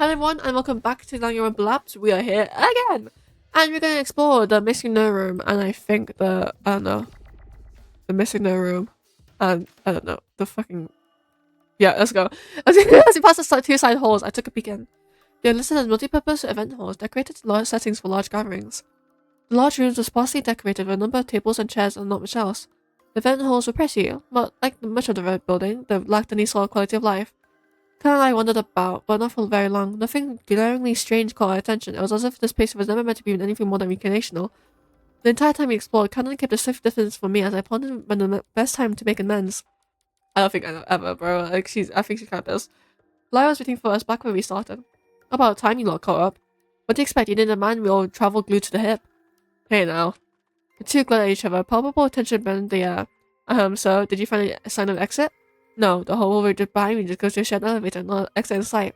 Hello everyone and welcome back to Danganronpa Lapse. We are here again! And we're gonna explore the missing no room and I think the missing no room and I don't know, the fucking... Yeah, let's go. As we passed the two side halls, I took a peek in. They are listed as multi-purpose event halls, decorated large settings for large gatherings. The large rooms were sparsely decorated with a number of tables and chairs and not much else. The event halls were pretty, but like much of the red building, they lacked any sort of quality of life. Colonel and I wandered about, but not for very long. Nothing glaringly strange caught our attention. It was as if this place was never meant to be anything more than recreational. The entire time we explored, Colonel kept a swift distance from me as I pondered when the best time to make amends. I don't think I know ever, bro. Like I think she's kind of pissed. Lyra was waiting for us back where we started. About time you lot caught up. What do you expect? You didn't demand we all travel glued to the hip. Hey now. The two glared at each other. Palpable tension bent the air. So did you find a sign of exit? No, the whole road behind me just goes to a shared elevator, not exit in sight.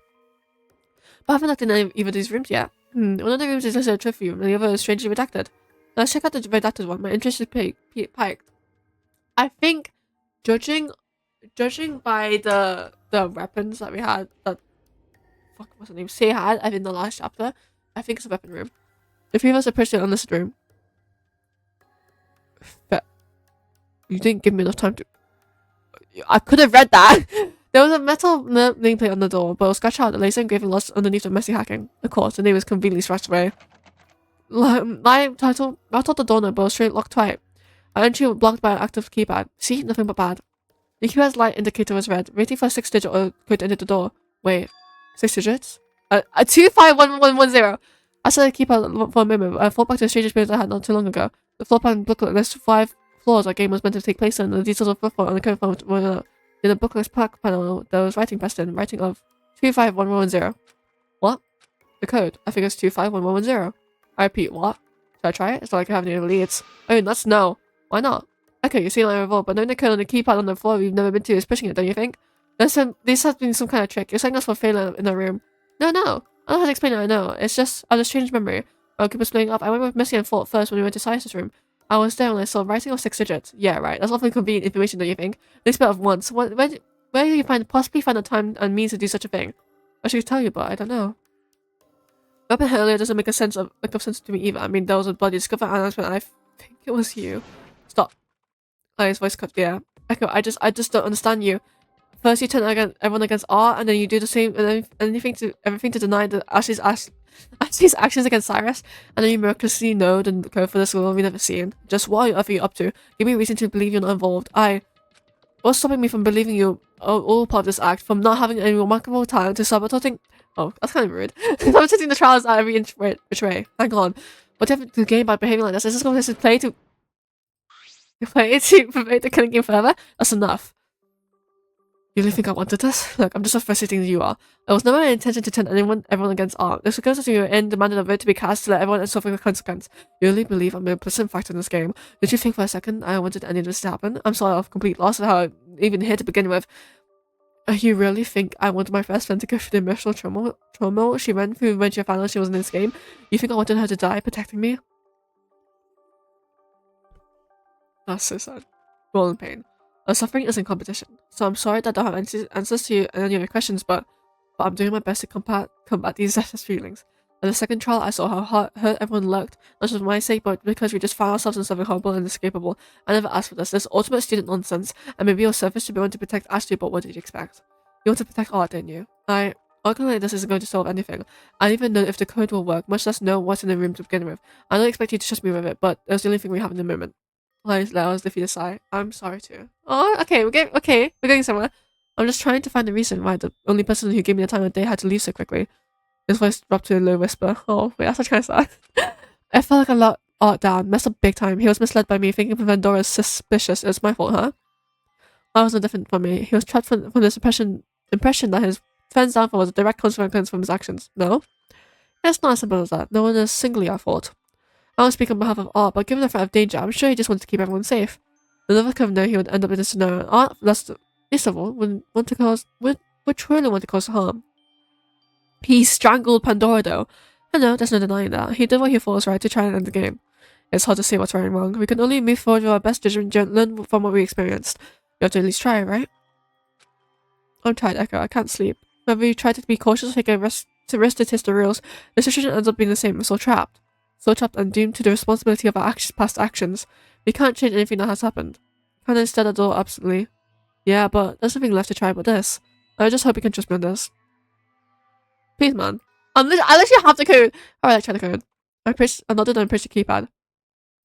But I haven't looked in either of these rooms yet. One of the rooms is listed a trophy room, and the other is strangely redacted. Let's check out the redacted one. My interest is piked. I think, judging by the weapons that we had, what's the name? Say had, in the last chapter, I think it's a weapon room. The three of us approached the unlisted room. But you didn't give me enough time to... I could have read that. There was a metal nameplate on the door, but it was scratched out. The laser engraving lost underneath the messy hacking. Of course, the name was conveniently scratched away. I told the door number was straight locked tight. Our entry was blocked by an active keypad. See, nothing but bad. The keypad's light indicator was red, waiting for a 6-digit code to enter the door. Wait, 6 digits? 251110. I saw the keypad for a moment. I thought back to the strange experience I had not too long ago. The floor plan booklet lists 5 floors our game was meant to take place in, and the details of football on the code form were in the booklet's pack panel. There was writing pressed in, writing of 251110. What? The code. I think it's 251110. I repeat, what? Should I try it? It's not like I have any leads. Oh, that's no. Why not? Okay, you see my revolt, but knowing the code on the keypad on the floor we've never been to is pushing it, don't you think? This has been some kind of trick. You're setting us for failure in the room. No. I don't know how to explain it, I know. It's just I had a strange memory. I'll keep splitting up. I went with Missy and Fort first when we went to Cyrus's room. I was there when I saw writing of 6 digits. Yeah, right. That's awfully convenient information, don't you think? They spell of once. Where do you possibly find the time and means to do such a thing? I should tell you, but I don't know. What happened earlier doesn't make sense to me either. I mean, there was a bloody discover announcement and I think it was you. Stop. Oh, his voice cut. Yeah. Echo, I just don't understand you. First you turn everyone against R, and then you do the same and then everything to deny the Ashley's actions against Cyrus, and then you miraculously know the code for this world we've never seen. Just what are you up to? Give me a reason to believe you're not involved. What's stopping me from believing you all part of this act, from not having any remarkable talent to sabotaging... Oh, that's kind of rude. Sabotaging the trials at every inch betray. Hang on. What do you have to gain by behaving like this? Is this going to play to promote the killing game forever? That's enough. You really think I wanted this? Look, I'm just as frustrating as you are. It was never my intention to turn everyone against art. This occurs as you were in demanded of it to be cast to let everyone suffer the consequence. You really believe I'm an implicit factor in this game? Did you think for a second I wanted any of this to happen? I'm sort of complete loss of how I'm even here to begin with. You really think I wanted my best friend to go through the emotional trauma she went through when she found out she was in this game? You think I wanted her to die protecting me? That's so sad. We're all in pain. Our suffering isn't competition, so I'm sorry that I don't have answers to any of your questions, but I'm doing my best to combat these excess feelings. At the second trial, I saw how hurt everyone looked, not just for my sake, but because we just found ourselves in something horrible and inescapable. I never asked for this ultimate student nonsense, and maybe your selfish to be wanting to protect Ashley, but what did you expect? You want to protect art, didn't you? Arguing like this isn't going to solve anything. I don't even know if the code will work, much less know what's in the room to begin with. I don't expect you to trust me with it, but it's the only thing we have in the moment. Let us defeat a sigh. I'm sorry too. Oh, okay, we're going somewhere. I'm just trying to find the reason why the only person who gave me the time of day had to leave so quickly. His voice dropped to a low whisper. Oh, wait, that's kind of sad. I felt like I let Art down, messed up big time. He was misled by me, thinking Pandora's suspicious. It was my fault, huh? I was no different from me. He was trapped from this impression that his friend's downfall was a direct consequence from his actions. No? It's not as simple as that. No one is singly at fault. I don't speak on behalf of Art, but given the threat of danger, I'm sure he just wanted to keep everyone safe. The never could have known he would end up in this scenario. Art, least of all, would truly want to cause harm. He strangled Pandora, though. I know, there's no denying that. He did what he thought was right to try and end the game. It's hard to say what's right and wrong. We can only move forward with our best judgment and learn from what we experienced. You have to at least try, right? I'm tired, Echo. I can't sleep. Have you tried to be cautious or take a rest to risk to test the rules, the situation ends up being the same. We're still trapped. Still trapped and doomed to the responsibility of our past actions. We can't change anything that has happened. Can I instead adore absolutely? Yeah, but there's nothing left to try but this. I just hope you can trust me on this. Please, man. I literally have the code. Alright, try the code. I nodded and pressed the keypad.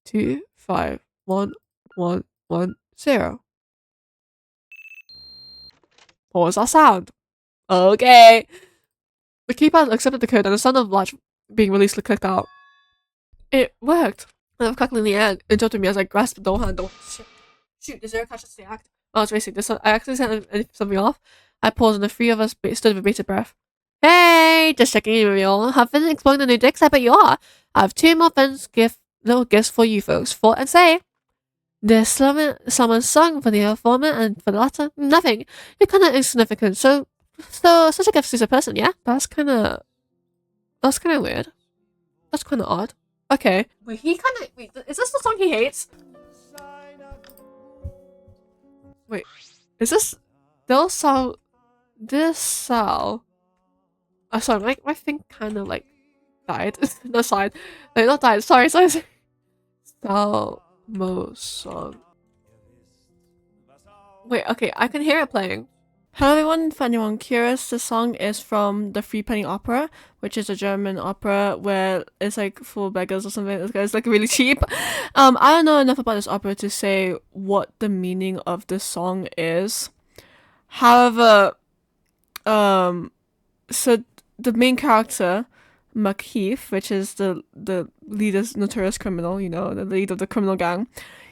2511110. What was that sound? Okay. The keypad accepted the code and the sound of latch being released clicked out. It worked. And the crackling in the air interrupted me as I grasped the door handle. Shoot, the zero catches the act. I was racing. I accidentally sent something off. I paused and the three of us stood with bated breath. Hey, just checking in with you all. Have been exploring the new dicks? I bet you are. I have two more little gifts for you folks. Thought and say. The summon song for the former and for the latter, nothing. You're kind of insignificant. So such a gift to a person, yeah? That's kind of weird. That's kind of odd. Okay. Wait, is this the song he hates? Wait, is this? This Sal. Oh, sorry, my thing kind of like died. No, sorry. No, not died. Sorry. Salmo song. Wait, okay, I can hear it playing. Hello everyone, for anyone curious, the song is from the Three Penny Opera, which is a German opera where it's like for beggars or something. It's like really cheap. I don't know enough about this opera to say what the meaning of this song is. However, so the main character, McKeith, which is the leader's notorious criminal, you know, the lead of the criminal gang,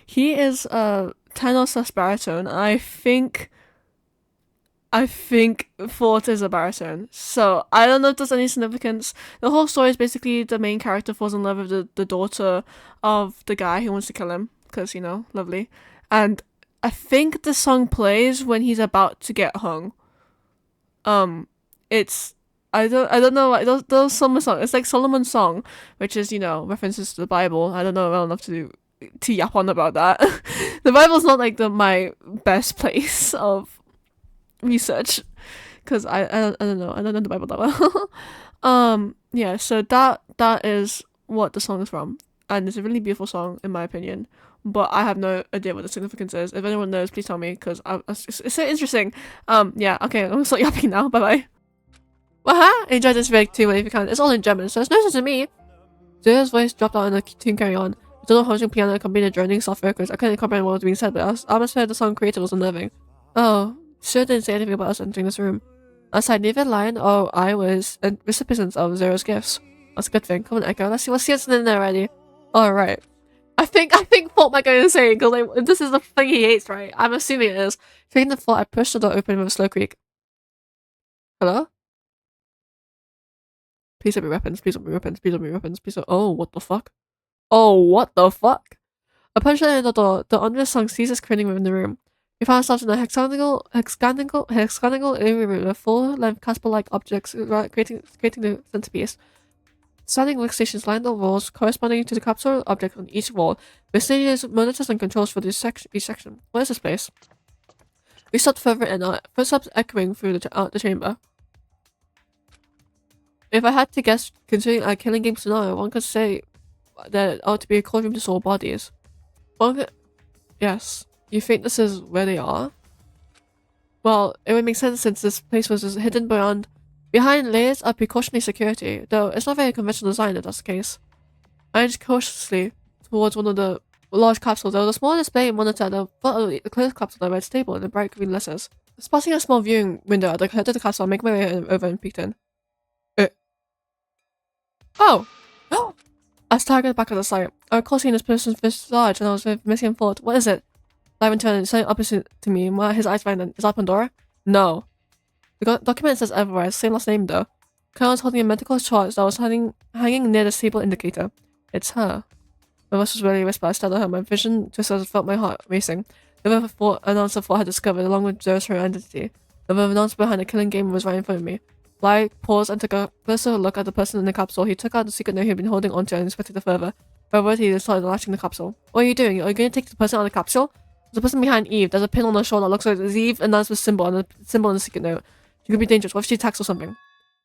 he is a tenor/baritone. I think Fort is a baritone, so I don't know if there's any significance. The whole story is basically the main character falls in love with the daughter of the guy who wants to kill him, because, you know, lovely. And I think the song plays when he's about to get hung. It's I don't know, like those Solomon song. It's like Solomon's Song, which is, you know, references to the Bible. I don't know well enough to yap on about that. The Bible's not like my best place of research, because I don't know. I don't know the Bible that well. Yeah, so that is what the song is from, and it's a really beautiful song in my opinion. But I have no idea what the significance is. If anyone knows, please tell me, because it's so interesting. Yeah, okay, I'm gonna start yapping now. Bye bye. Waha! Enjoy this video too if you can. It's all in German, so it's no sense to me. Zero's voice dropped out and the tune carried on. The total haunting piano accompanied the droning soft records. I couldn't comprehend what was being said, but the atmosphere the song created was unnerving. Oh, sure didn't say anything about us entering this room. Aside, neither Lion or I was recipients of Zero's gifts. That's a good thing. Come on, Echo. Let's see what's in there already. Alright. I think Fault might go insane, because like, this is the thing he hates, right? I'm assuming it is. Taking the thought, I pushed the door open with a slow creak. Hello? Please don't be weapons, please don't be weapons, please don't be weapons, please don't— oh, what the fuck? Oh, what the fuck? A punchline in the door, the ominous song ceases grinning within the room. We found ourselves in a hexagonal living room with full-length Casper-like objects creating the centerpiece. Standing workstations lined the walls corresponding to the capsule object on each wall, with seniors, monitors and controls for each section. What is this place? We stepped further in, our footsteps echoing through the chamber. If I had to guess, considering a killing game scenario, one could say that it ought to be a cold room to store bodies. Yes. You think this is where they are? Well, it would make sense since this place was hidden behind layers of precautionary security, though it's not very conventional design if that's the case. I edged cautiously towards one of the large capsules. There was a small display monitor at the foot of the closed capsule, a red table in the bright green letters. Spotting a small viewing window at the head of the capsule, I make my way over and peeked in. Oh! I staggered back at the sight. I recall seeing this person's visage and I was missing in thought. What is it? Lyman turned, standing opposite to me, and his eyes widened. Is that Pandora? No. The document says otherwise, same last name though. Colonel was holding a medical chart that was hanging near the stable indicator. It's her. My voice was really whispered. I stared at her. My vision twisted as I felt my heart racing. The announcer thought I had discovered, along with Zero's her identity. The announcer behind the killing game was right in front of me. Bly paused and took a closer look at the person in the capsule. He took out the secret note he had been holding onto and inspected it further. However, he started latching the capsule. What are you doing? Are you going to take the person out of the capsule? There's a person behind Eve. There's a pin on her shoulder that looks like it's Eve, and that's the symbol, and the symbol in the secret note. She could be dangerous. What if she attacks or something?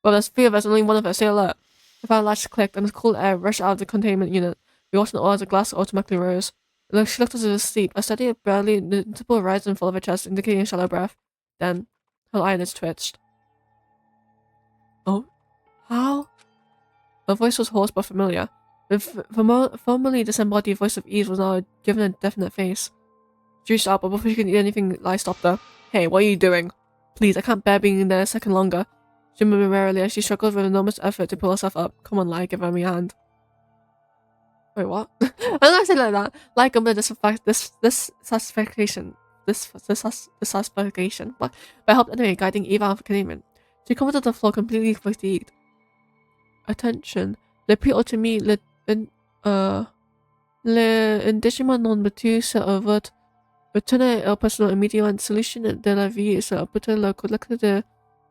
Well, there's three of us, only one of us. Stay alert. The fire latch clicked, and the cool air rushed out of the containment unit. We watched all as the glass automatically rose. She looked as if asleep, a steady, barely noticeable rise and fall of her chest, indicating a shallow breath. Then, her eyelids twitched. Oh, how? Her voice was hoarse but familiar. The formerly disembodied voice of Eve was now given a definite face. She reached out, but before she could eat anything, Lai stopped her. Hey, what are you doing? Please, I can't bear being in there a second longer. She murmured wearily as she struggled with enormous effort to pull herself up. Come on, Lai, give her your hand. Wait, what? I don't know how to say it like that. Lai gummed dissatisfaction. Dissatisfaction. But I helped anyway, guiding Eve out of the containment. She covered the floor completely fatigued. Attention. Le prix automi l'indiciment non battu se avert retourner au personnel immédiat solution de la vie se appuyer la collecte de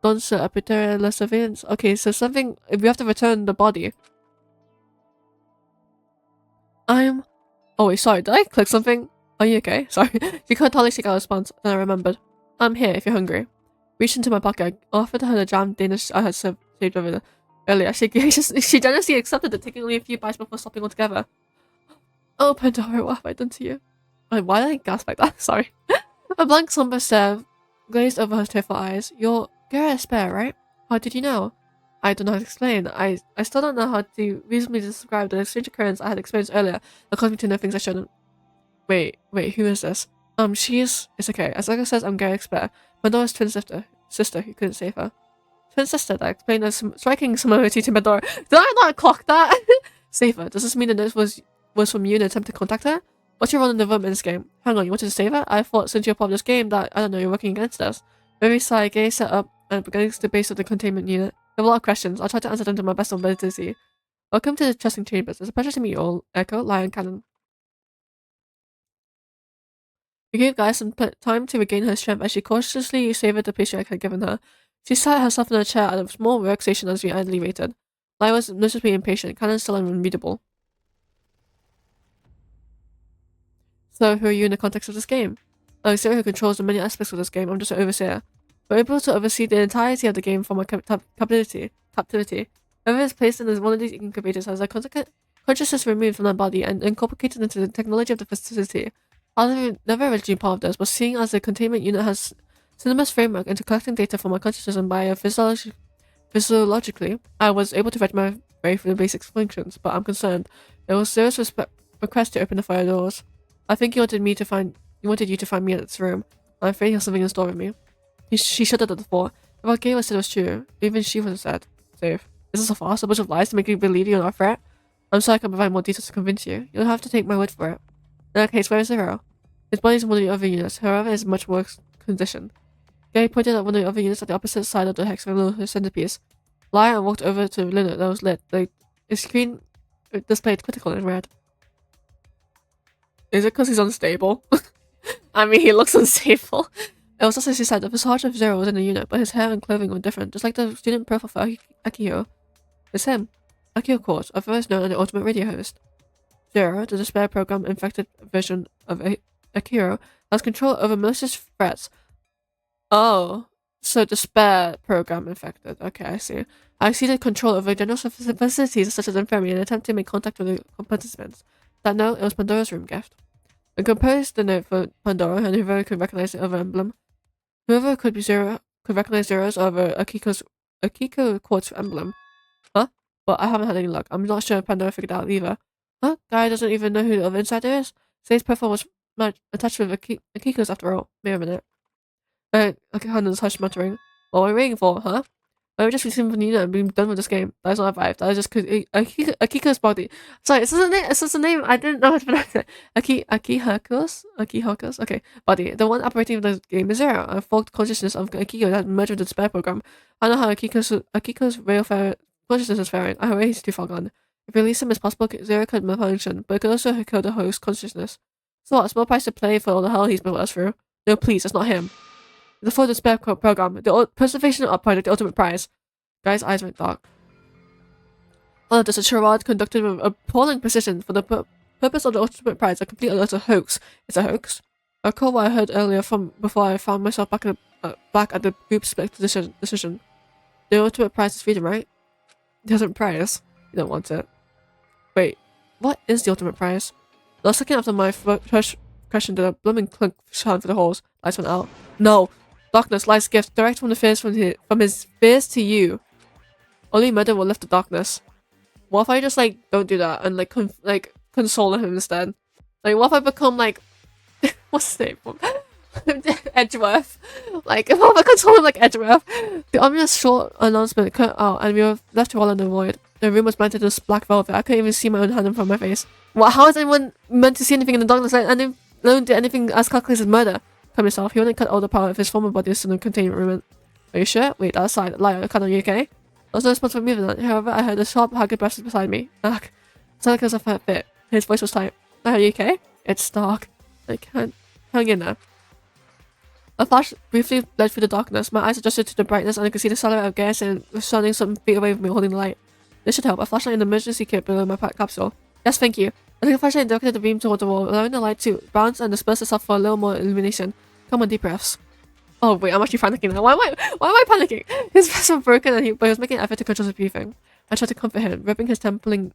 dons se appuyer la surveillance. Okay, so something, if we have to return the body. Oh wait, sorry, did I click something? Are you okay? Sorry. She couldn't totally seek out a response, then I remembered. I'm here if you're hungry. Reached into my pocket, I offered her the jammed Danish I had saved over earlier. She generously accepted it, taking only a few bites before stopping altogether. Oh, Pandora, what have I done to you? Wait, why did I gasp like that? Sorry. A blank somber stare glazed over her tearful eyes. You're Garrett Spare, right? How did you know? I don't know how to explain. I still don't know how to reasonably describe the strange occurrence I had experienced earlier that caused me to know things I shouldn't. Wait, who is this? It's okay. As Lega says, I'm Garrett Spare. Pandora's twin sister who couldn't save her. Twin sister, that explained a striking similarity to Pandora. Did I not clock that? Save her. Does this mean the note was from you in an attempt to contact her? What's your role in the development in this game? Hang on, you wanted to save her? I thought since you're part of this game that, I don't know, you're working against us. Very sigh, Gay set up and against the base of the containment unit. I have a lot of questions. I'll try to answer them to my best ability. Welcome to the Trusting Chambers. It's a pleasure to meet you all. Echo, Lion, Cannon. We gave Guy some time to regain her strength as she cautiously savored the pastry I had given her. She sat herself in a chair at a small workstation as we idly waited. Lion was noticeably impatient, Cannon still unreadable. So, who are you in the context of this game? I'm a who controls the many aspects of this game. I'm just an overseer. We're able to oversee the entirety of the game from our captivity. Whoever is placed in one of these incubators has their consciousness removed from their body and incorporated into the technology of the facility. I was never originally part of this, but seeing as the containment unit has cinema's framework into collecting data from my consciousness and physiologically, I was able to read my way through the basic functions, but I'm concerned. There was serious request to open the fire doors. I think he wanted you to find me in this room. I'm afraid he has something in store with me. She shuddered at the thought. If what Gayla said was true, even she would have said, safe. Is this a farce? A bunch of lies to make you believe you're not a threat? I'm sorry I can provide more details to convince you. You'll have to take my word for it. In that case, where is Zero? His body's in one of the other units, however, is much worse condition. Gay pointed at one of the other units at the opposite side of the hexagonal centerpiece. Lion walked over to a unit that was lit. The screen displayed critical in red. Is it because he's unstable? I mean, he looks unstable. It was also, as she said, the visage of Zero was in the unit, but his hair and clothing were different, just like the student profile for Akihiro. It's him. Akihiro, of course, otherwise known as the ultimate radio host. Zero, the despair program infected version of Akihiro, has control over malicious threats. Oh, so despair program infected. Okay, I see. I exceeded control over general facilities such as infirmary in an attempt to make contact with the participants. That note, it was Pandora's room gift. I composed the note for Pandora, and whoever could recognize the other emblem. Whoever could recognize Zero's over Akiko quartz emblem. Huh? But I haven't had any luck. I'm not sure if Pandora figured out either. Huh? Guy doesn't even know who the other insider is? Say's profile was attached with Akiko's after all. Wait a minute. Okay, Hannah's hush muttering. What are we waiting for, huh? I would just be from the unit and be done with this game. That is not a vibe. That is just Akiko's body. Sorry, it's just a name. I didn't know how to pronounce it. Akihakos? Okay, body. The one operating the game is Zero, a full consciousness of Akiko that merged with the spare program. I don't know how Akiko's real consciousness is faring. I worry he's too far gone. If we release him as possible, Zero could malfunction, but it could also kill the host consciousness. So what, a small price to pay for all the hell he's put us through? No, please, that's not him. The full despair program, the preservation of project, the ultimate prize. Guy's eyes went dark. Oh, there's a charade conducted with appalling precision for the purpose of the ultimate prize, a complete alert hoax. It's a hoax? I recall what I heard earlier from before I found myself back at the group split decision. The ultimate prize is freedom, right? The ultimate prize? You don't want it. Wait, what is the ultimate prize? The second after my first question, the blooming clunk shone for the halls. Lights went out. No! Darkness, light's gift, direct from his fears to you. Only murder will lift the darkness. What if I just like don't do that and like console him instead? Like what if I become like what's his name? Edgeworth. Like if I console him like Edgeworth. The ominous short announcement cut out and we were left to all in the void. The room was blinded with black velvet. I couldn't even see my own hand in front of my face. What? How is anyone meant to see anything in the darkness? I didn't do anything as calculated as murder. Come yourself. He only cut all the power of his former body in the containment room. Are you sure? Wait, that's side. Liar. Are you okay? There was no response from me then. However, I heard a sharp, haggard breath beside me. Ugh. It sounded like it was a fat bit. His voice was tight. Are you okay? It's dark. I can't hang in there. A flash briefly bled through the darkness. My eyes adjusted to the brightness and I could see the silhouette of gas and was standing some feet away from me holding the light. This should help. A flashlight in the emergency kit below my pack capsule. Yes, thank you. I took a flashlight and directed the beam toward the wall, allowing the light to bounce and disperse itself for a little more illumination. Come on, deep breaths. Oh wait, I'm actually panicking now. Why am I panicking? His breaths were broken but he was making an effort to control his breathing. I tried to comfort him, rubbing his trembling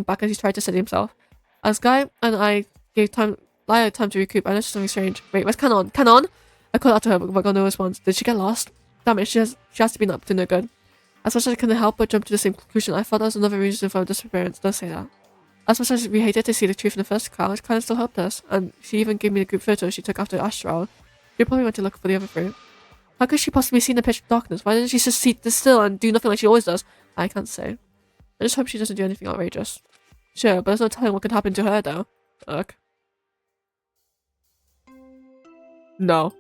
back as he tried to steady himself. As Guy and I gave Laya time to recoup, I noticed something strange. Wait, where's Canon? Canon? I called out to her but got no response. Did she get lost? Damn it, she has to be up to no good. As much as I couldn't help but jump to the same conclusion, I thought there was another reason for her disappearance. Don't say that. As much as we hated to see the truth in the first cloud, Clan still helped us, and she even gave me the group photo she took after Astral. She probably went to look for the other three. How could she possibly see in the pitch darkness? Why didn't she just sit still and do nothing like she always does? I can't say. I just hope she doesn't do anything outrageous. Sure, but there's no telling what could happen to her though. Ugh. No.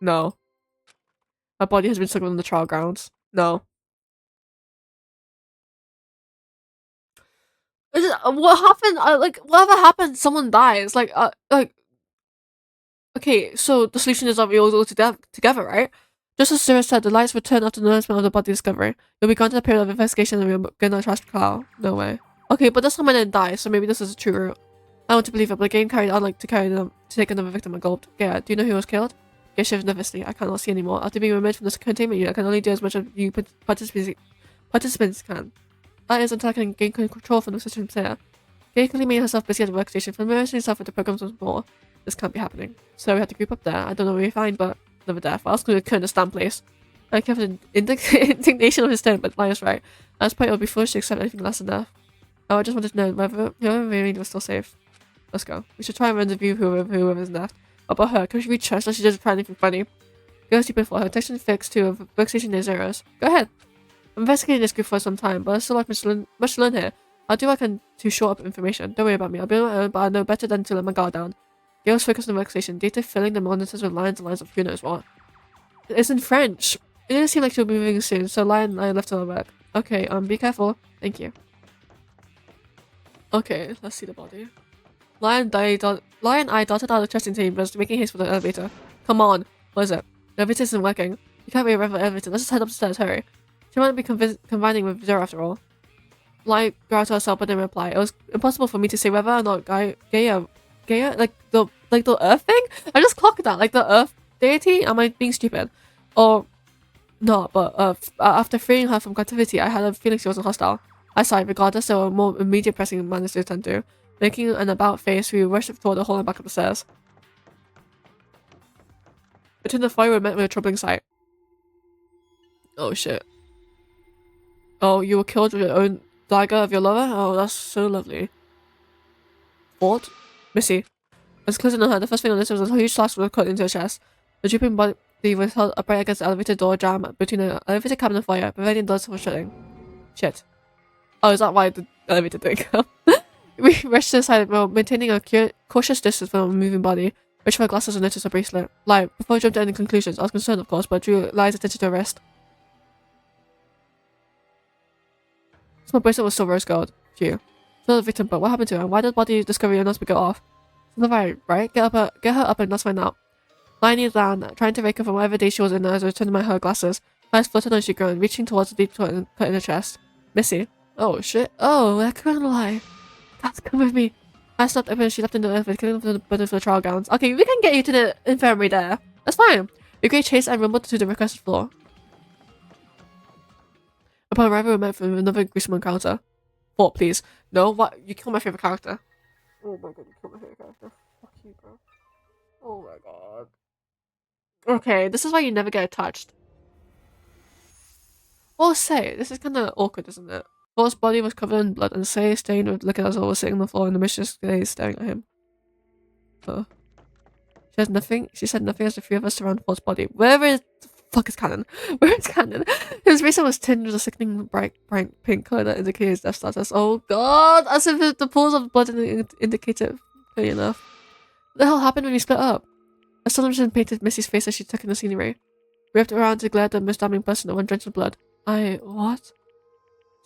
No. Her body has been stuck on the trial grounds. No. What happened? Whatever happened, someone dies. Okay, so the solution is that we all go together, right? Just as Sarah said, the lights return after the announcement of the body discovery. You'll be granted a period of investigation and we're gonna trash the car. No way. Okay, but this time I didn't die, so maybe this is a true route. I want to believe it, but the game carried on like to take another victim and gulped. Yeah, do you know who was killed? Yeah, shivered nervously. I cannot see anymore. After being removed from this containment unit, I can only do as much as you participants can. That is until I can gain control from the system here. Gay clearly made herself busy at the workstation, familiarizing herself with the programs once more. This can't be happening. So we had to group up there. I don't know where we find, but never death. I was going to couldn't understand place. I kept the indignation of his tone, but Lion was right. At this point, it would be foolish to accept anything less than death. Oh, I just wanted to know whether whoever remained was still safe. Let's go. We should try and rendezvous whoever's left. What about her? Can she reach her so she doesn't try anything funny? Go stupid for her. Text fix to a workstation near Zero's. Go ahead. I'm investigating this group for some time, but I still have much to learn here. I'll do what I can to shore up information. Don't worry about me. I'll be on my own, but I know better than to let my guard down. Gail's focused on the workstation, data filling the monitors with lines and lines of who knows what. It's in French. It didn't seem like she'll be moving soon, so Lion and I left her work. Okay, be careful. Thank you. Okay, let's see the body. Lion and I darted out of the testing chambers, making haste for the elevator. Come on. What is it? The elevator isn't working. You can't be the elevator. Let's just head upstairs, hurry. She might be combining with Zero after all. Lion growled to herself but didn't reply. It was impossible for me to say whether or not Gaia, like the Earth thing? I just clocked that, like the Earth deity? Am I being stupid? Or not, but after freeing her from captivity, I had a feeling she wasn't hostile. I sighed. Regardless, there were more immediate pressing matters to attend to. Making an about face, we rushed toward the hall and back up the stairs. Between the fire, we met with a troubling sight. Oh shit. Oh, you were killed with your own dagger of your lover? Oh, that's so lovely. What? Missy. As closing on her, the first thing I noticed was a huge slash was cut into her chest. The drooping body was held upright against the elevator door jam between the elevator cabin and fire, preventing doors from shutting. Shit. Oh, is that why the elevator didn't come? We rushed to the side while maintaining a cautious distance from a moving body, reached for her glasses and noticed her bracelet. Like, before I jumped to any conclusions, I was concerned of course, but drew Li's attention to her wrist. So my bracelet was still rose gold. Phew. Still the victim, but what happened to her? Why did body discovery announcement go off? It's not right? Get her up and let's find out. Lying kneeled down, trying to wake her from whatever day she was in as I returned her glasses. Her eyes fluttered and she groaned, reaching towards the deep cut in her chest. Missy. Oh shit. Oh, that criminal lie. That's come with me. I stopped open and she leapt into the elevator, killing the button for the trial gowns. Okay, we can get you to the infirmary there. That's fine. We great chase and rumbled to the requested floor. Upon arrival, we met with another gruesome encounter. Fort, please. No, what? You killed my favorite character. Oh my god, you killed my favorite character. Fuck you, bro. Oh my god. Okay, this is why you never get touched. Or say, this is kind of awkward, isn't it? Fort's body was covered in blood, and Say, stained with liquor, as was sitting on the floor in the mischievous gaze, staring at him. She said nothing as the three of us surround Fort's body. Where is the fuck is Cannon? Where is Cannon? His face was tinged with a sickening bright pink color that indicated his death status. Oh god! As if the pools of blood indicated clearly enough. What the hell happened when you split up? Astonishment painted Missy's face as she took in the scenery. We whipped around to glare at the misdamning person that went drenched in blood. What?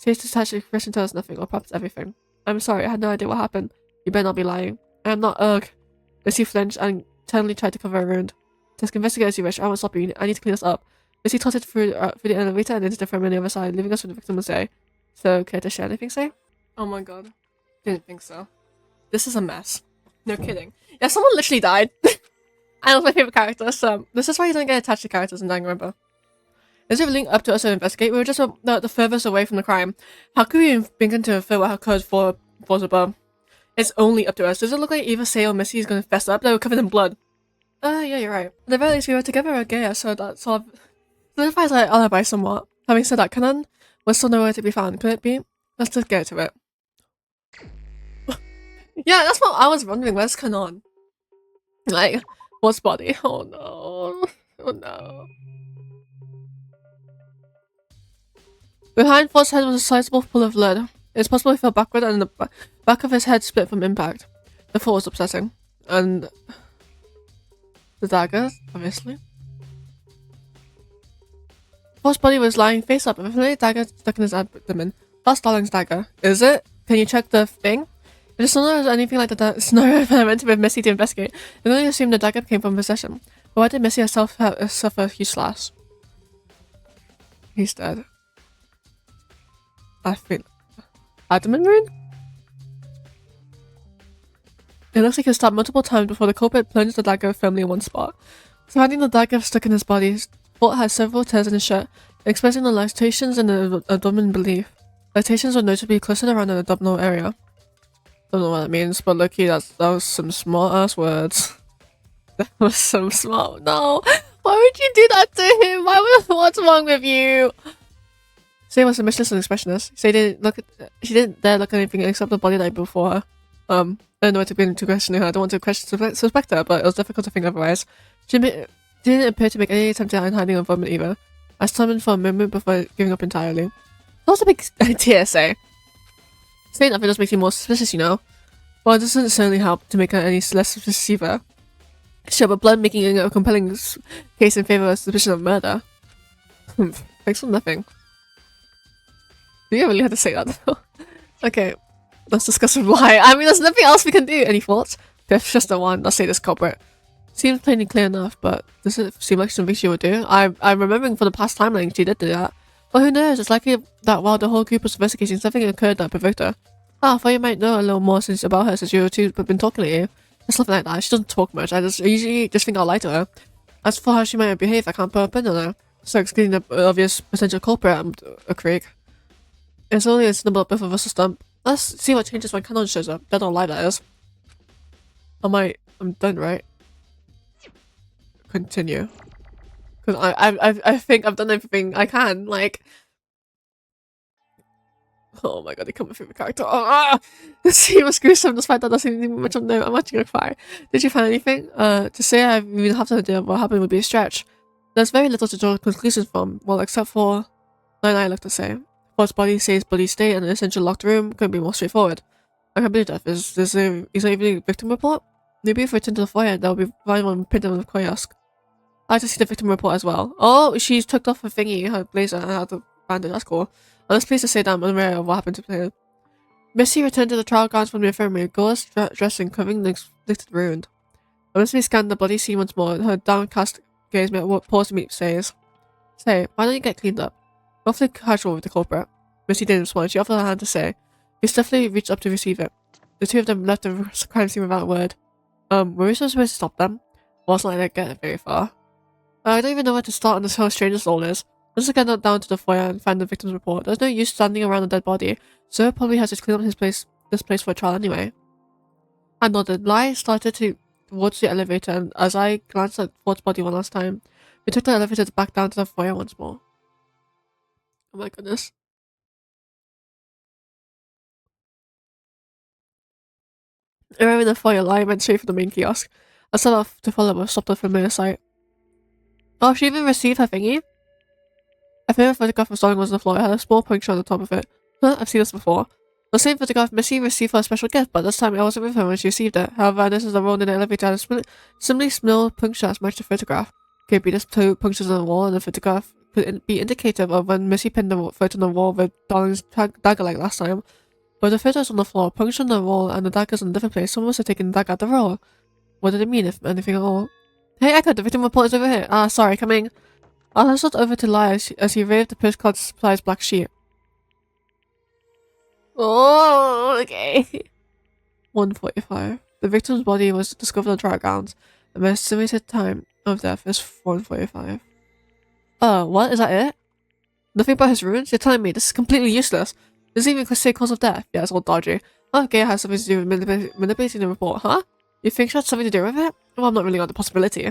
She has detached expression tells us nothing, or perhaps everything. I'm sorry, I had no idea what happened. You better not be lying. I am not, ugh. Missy flinched and suddenly tried to cover her wound. Just investigate as you wish. I won't stop you. I need to clean us up. Missy trotted through the elevator and into the frame on the other side, leaving us with the victim to say. So, care to share anything, Say? Oh my god. Didn't think so. This is a mess. No kidding. Yeah, someone literally died. I love my favorite character, so this is why you don't get attached to characters in Danganronpa. Instead of leading up to us to investigate, we were just the furthest away from the crime. How could we begin to infer what occurred for above? It's only up to us. Does it look like either Say or Missy is going to fess up? They were covered in blood. Yeah, you're right. At the very least, we were together again, so that sort of solidifies our alibi somewhat. Having said that, Kanan was still nowhere to be found. Could it be? Let's just get to it. Yeah, that's what I was wondering. Where's Kanan? Like, what's body? Oh no. Oh no. Behind Fort's head was a sizable pool of blood. It's possible he fell backward and the back of his head split from impact. The thought was upsetting. And the dagger, obviously. Fort's body was lying face up with a familiar dagger stuck in his abdomen. That's Darling's dagger. Is it? Can you check the thing? If the scenario is anything like the scenario I meant with Missy to investigate, I can only assume the dagger came from possession. But why did Missy herself suffer a huge slash? He's dead. I think adamant wound? It looks like he was stabbed multiple times before the culprit plunged the dagger firmly in one spot. Finding the dagger stuck in his body, Fort had several tears in his shirt, expressing the lacerations in the abdomen beneath. Lacerations were notably clustered around the abdominal area. Don't know what that means, but lucky that was some smart ass words. That was some smart. No! Why would you do that to him? What's wrong with you? Say was submissionless and expressionless. Say she didn't dare look at anything except the body that before her. I don't know what to begin to questioning her. I don't want to suspect her, but it was difficult to think otherwise. She didn't appear to make any attempt at hiding her vomit either. I stumbled for a moment before giving up entirely. That was a big idea, Say. Saying nothing just makes you more suspicious, you know. Well, it doesn't certainly help to make her any less suspicious either. Sure, but blood making a compelling case in favor of suspicion of murder. Thanks for nothing. You really had to say that though. Okay, let's discuss why. I mean, there's nothing else we can do. Any thoughts? Fifth, just the one. Let's say this culprit. Seems plainly clear enough, but does it seem like something she would do? I'm remembering for the past timeline she did do that. But who knows? It's likely that while the whole group was investigating, something occurred that provoked her. I thought you might know a little more about her since you two have been talking lately. It's nothing like that. She doesn't talk much. I usually just think I'll lie to her. As for how she might behave, I can't put a pin on her. So excluding the obvious potential culprit, I'm a creek. It's only a symbol both of us to stump. Let's see what changes when Canon shows up. Dead or alive, that is. I'm done, right? Continue. Because I think I've done everything I can, like... Oh my god, they come with favorite character. The scene was gruesome despite that doesn't seem much of no. I'm actually gonna cry. Did you find anything? To say I even have to idea what happened would be a stretch. There's very little to draw conclusions from, well, except for... I like to say. Fort's body says bloody state and an essential locked room couldn't be more straightforward. I can't believe that. Is there even a victim report? Maybe if we return to the foyer, there will be one printed on the kiosk. I like to see the victim report as well. Oh, she's took off her thingy, her blazer, and had the bandage. That's cool. I'm just pleased to say that I'm unaware of what happened to her. Missy returned to the trial grounds from the infirmary, gauze dressing covering the inflicted wound. When Missy scanned the bloody scene once more, her downcast gaze met what pause to meet says. Say, why don't you get cleaned up? Awfully casual with the culprit. Missy didn't respond. She offered her hand to Say. He stiffly reached up to receive it. The two of them left the crime scene without a word. Were we supposed to stop them? Wasn't like they get very far. I don't even know where to start on this whole strangeness all is. Let's get down to the foyer and find the victim's report. There's no use standing around a dead body. Sir probably has to clean up this place for a trial anyway. I nodded. Lai started towards the elevator, and as I glanced at Ford's body one last time, we took the elevator back down to the foyer once more. Oh my goodness. Arriving in the foyer, Lai went straight for the main kiosk. I set off to follow, but stopped at a familiar sight. Oh, she even received her thingy? A favorite photograph of Starling was on the floor. It had a small puncture on the top of it. Huh, I've seen this before. The same photograph Missy received for a special gift, but this time it wasn't with her when she received it. However, this is the roll in the elevator and a similarly small puncture as matched the photograph. Could be just two punctures on the wall, and the photograph could be indicative of when Missy pinned the photo on the wall with Darling's dagger like last time. But the photos on the floor, puncture on the wall, and the daggers in a different place. Someone must have taken the dagger out the roll. What did it mean, if anything at all? Hey, Echo, the victim report is over here. Ah, sorry, coming. I hustled over to Lai as he waved the postcard supplies black sheet. Oh, okay. 1:45. The victim's body was discovered on trial grounds. The estimated time of death is 1:45. What? Is that it? Nothing about his ruins? You're telling me this is completely useless? Does it even say cause of death? Yeah, it's all dodgy. Okay, it has something to do with manipulating the report, huh? You think she had something to do with it? Well, I'm not really on the possibility.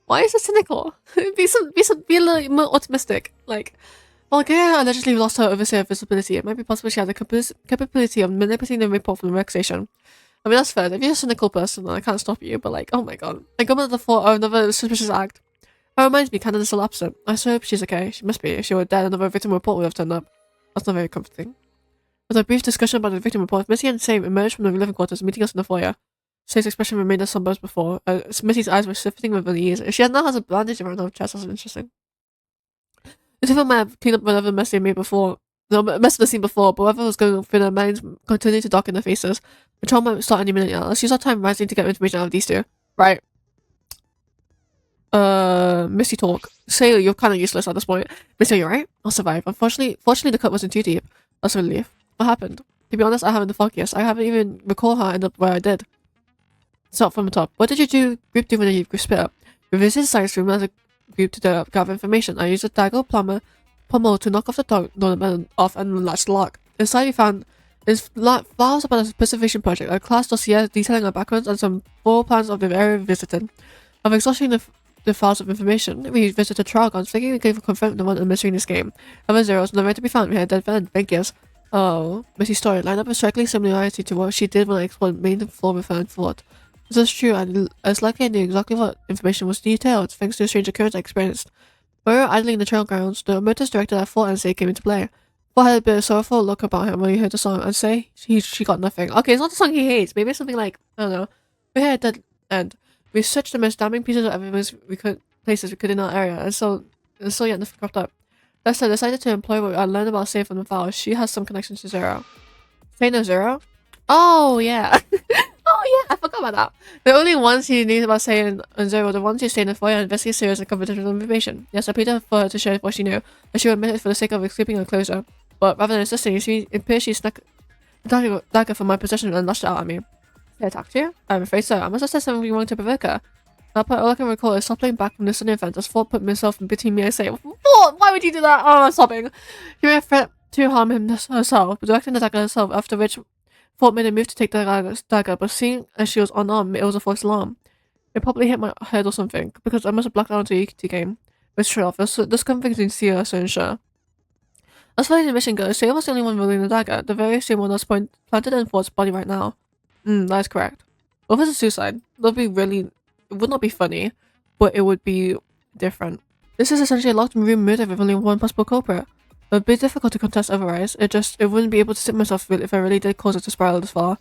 Why is it cynical? be a little more optimistic. Like, well, Gaia allegedly lost her overseer visibility. It might be possible she had the capability of manipulating the report from the workstation. I mean, that's fair. If you're a cynical person, then I can't stop you, but like, oh my god. I got the thought of another suspicious act. That reminds me, Canada's still absent. I so hope she's okay. She must be. If she were dead, another victim report would have turned up. That's not very comforting. With a brief discussion about the victim report, Missy and Sam emerged from the living quarters, meeting us in the foyer. Same's expression remained as somber as before. Missy's eyes were shifting with unease. She now has a bandage around her chest. That's interesting. The two of them might have cleaned up whatever mess they made before. No, mess of the scene before, but whatever was going through their minds continued to darken their faces. The trial might start any minute now. Let's use our time rising to get information out of these two. Right. Missy talk. Say you're kind of useless at this point. Missy, you're right. I'll survive. Fortunately, the cut wasn't too deep. That's a relief. What happened? To be honest, I haven't the foggiest. I haven't even recall how I ended up where I did. Start from the top. What did you group do when you split up? We visited the science room as a group to gather information. I used a dagger pommel to knock off the door off and latch the lock. Inside we found files about a preservation project, a class dossier detailing our backgrounds, and some floor plans of the area we visited. After exhausting the files of information, we visited trial grounds, thinking we could confront the one and mystery in this game. However, there was nowhere to be found. We had a dead end. Thank yous. Oh, Missy's story lined up a striking similarity to what she did when I explored the main floor with her and thought. This is true, and as likely I knew exactly what information was detailed, thanks to a strange occurrence I experienced. While we were idling in the trail grounds, the motorist director I thought and say came into play. Ford had a bit of sorrowful look about him when he heard the song and say she got nothing. Okay, it's not the song he hates. Maybe it's something like, I don't know. We had a dead end. We searched the most damning pieces of evidence places we could in our area, and so yet nothing cropped up. That said, I decided to employ what I learned about Say from the files. She has some connection to Zero. Say no Zero? Oh yeah. Oh yeah, I forgot about that. The only ones he knew about Say and Zero were the ones who stayed in the foyer and investigated serious and confidential information. Yes, I paid her for her to share what she knew, and she admitted it for the sake of escaping enclosure. But rather than insisting, it appears she snuck a dagger from my possession and lashed it out at me. Did I talk to you? I'm afraid so. I must have said something wrong to provoke her. All I can recall is sobbing back from the sunny event as Ford put himself in between me and Say. What? Why would you do that? Oh, I'm sobbing. He made a threat to harm herself, directing the dagger herself, after which Ford made a move to take the dagger, but seeing as she was unarmed, it was a false alarm. It probably hit my head or something, because I must have blacked out into a Yukiti game. But straight off, this convincing Sia, so unsure. As far as the mission goes, Sia was the only one wielding the dagger, the very same one that's planted in Ford's body right now. That is correct. What was a suicide? It would not be funny, but it would be different. This is essentially a locked room murder with only one possible culprit. It would be difficult to contest otherwise. It wouldn't be able to sit myself if I really did cause it to spiral this far.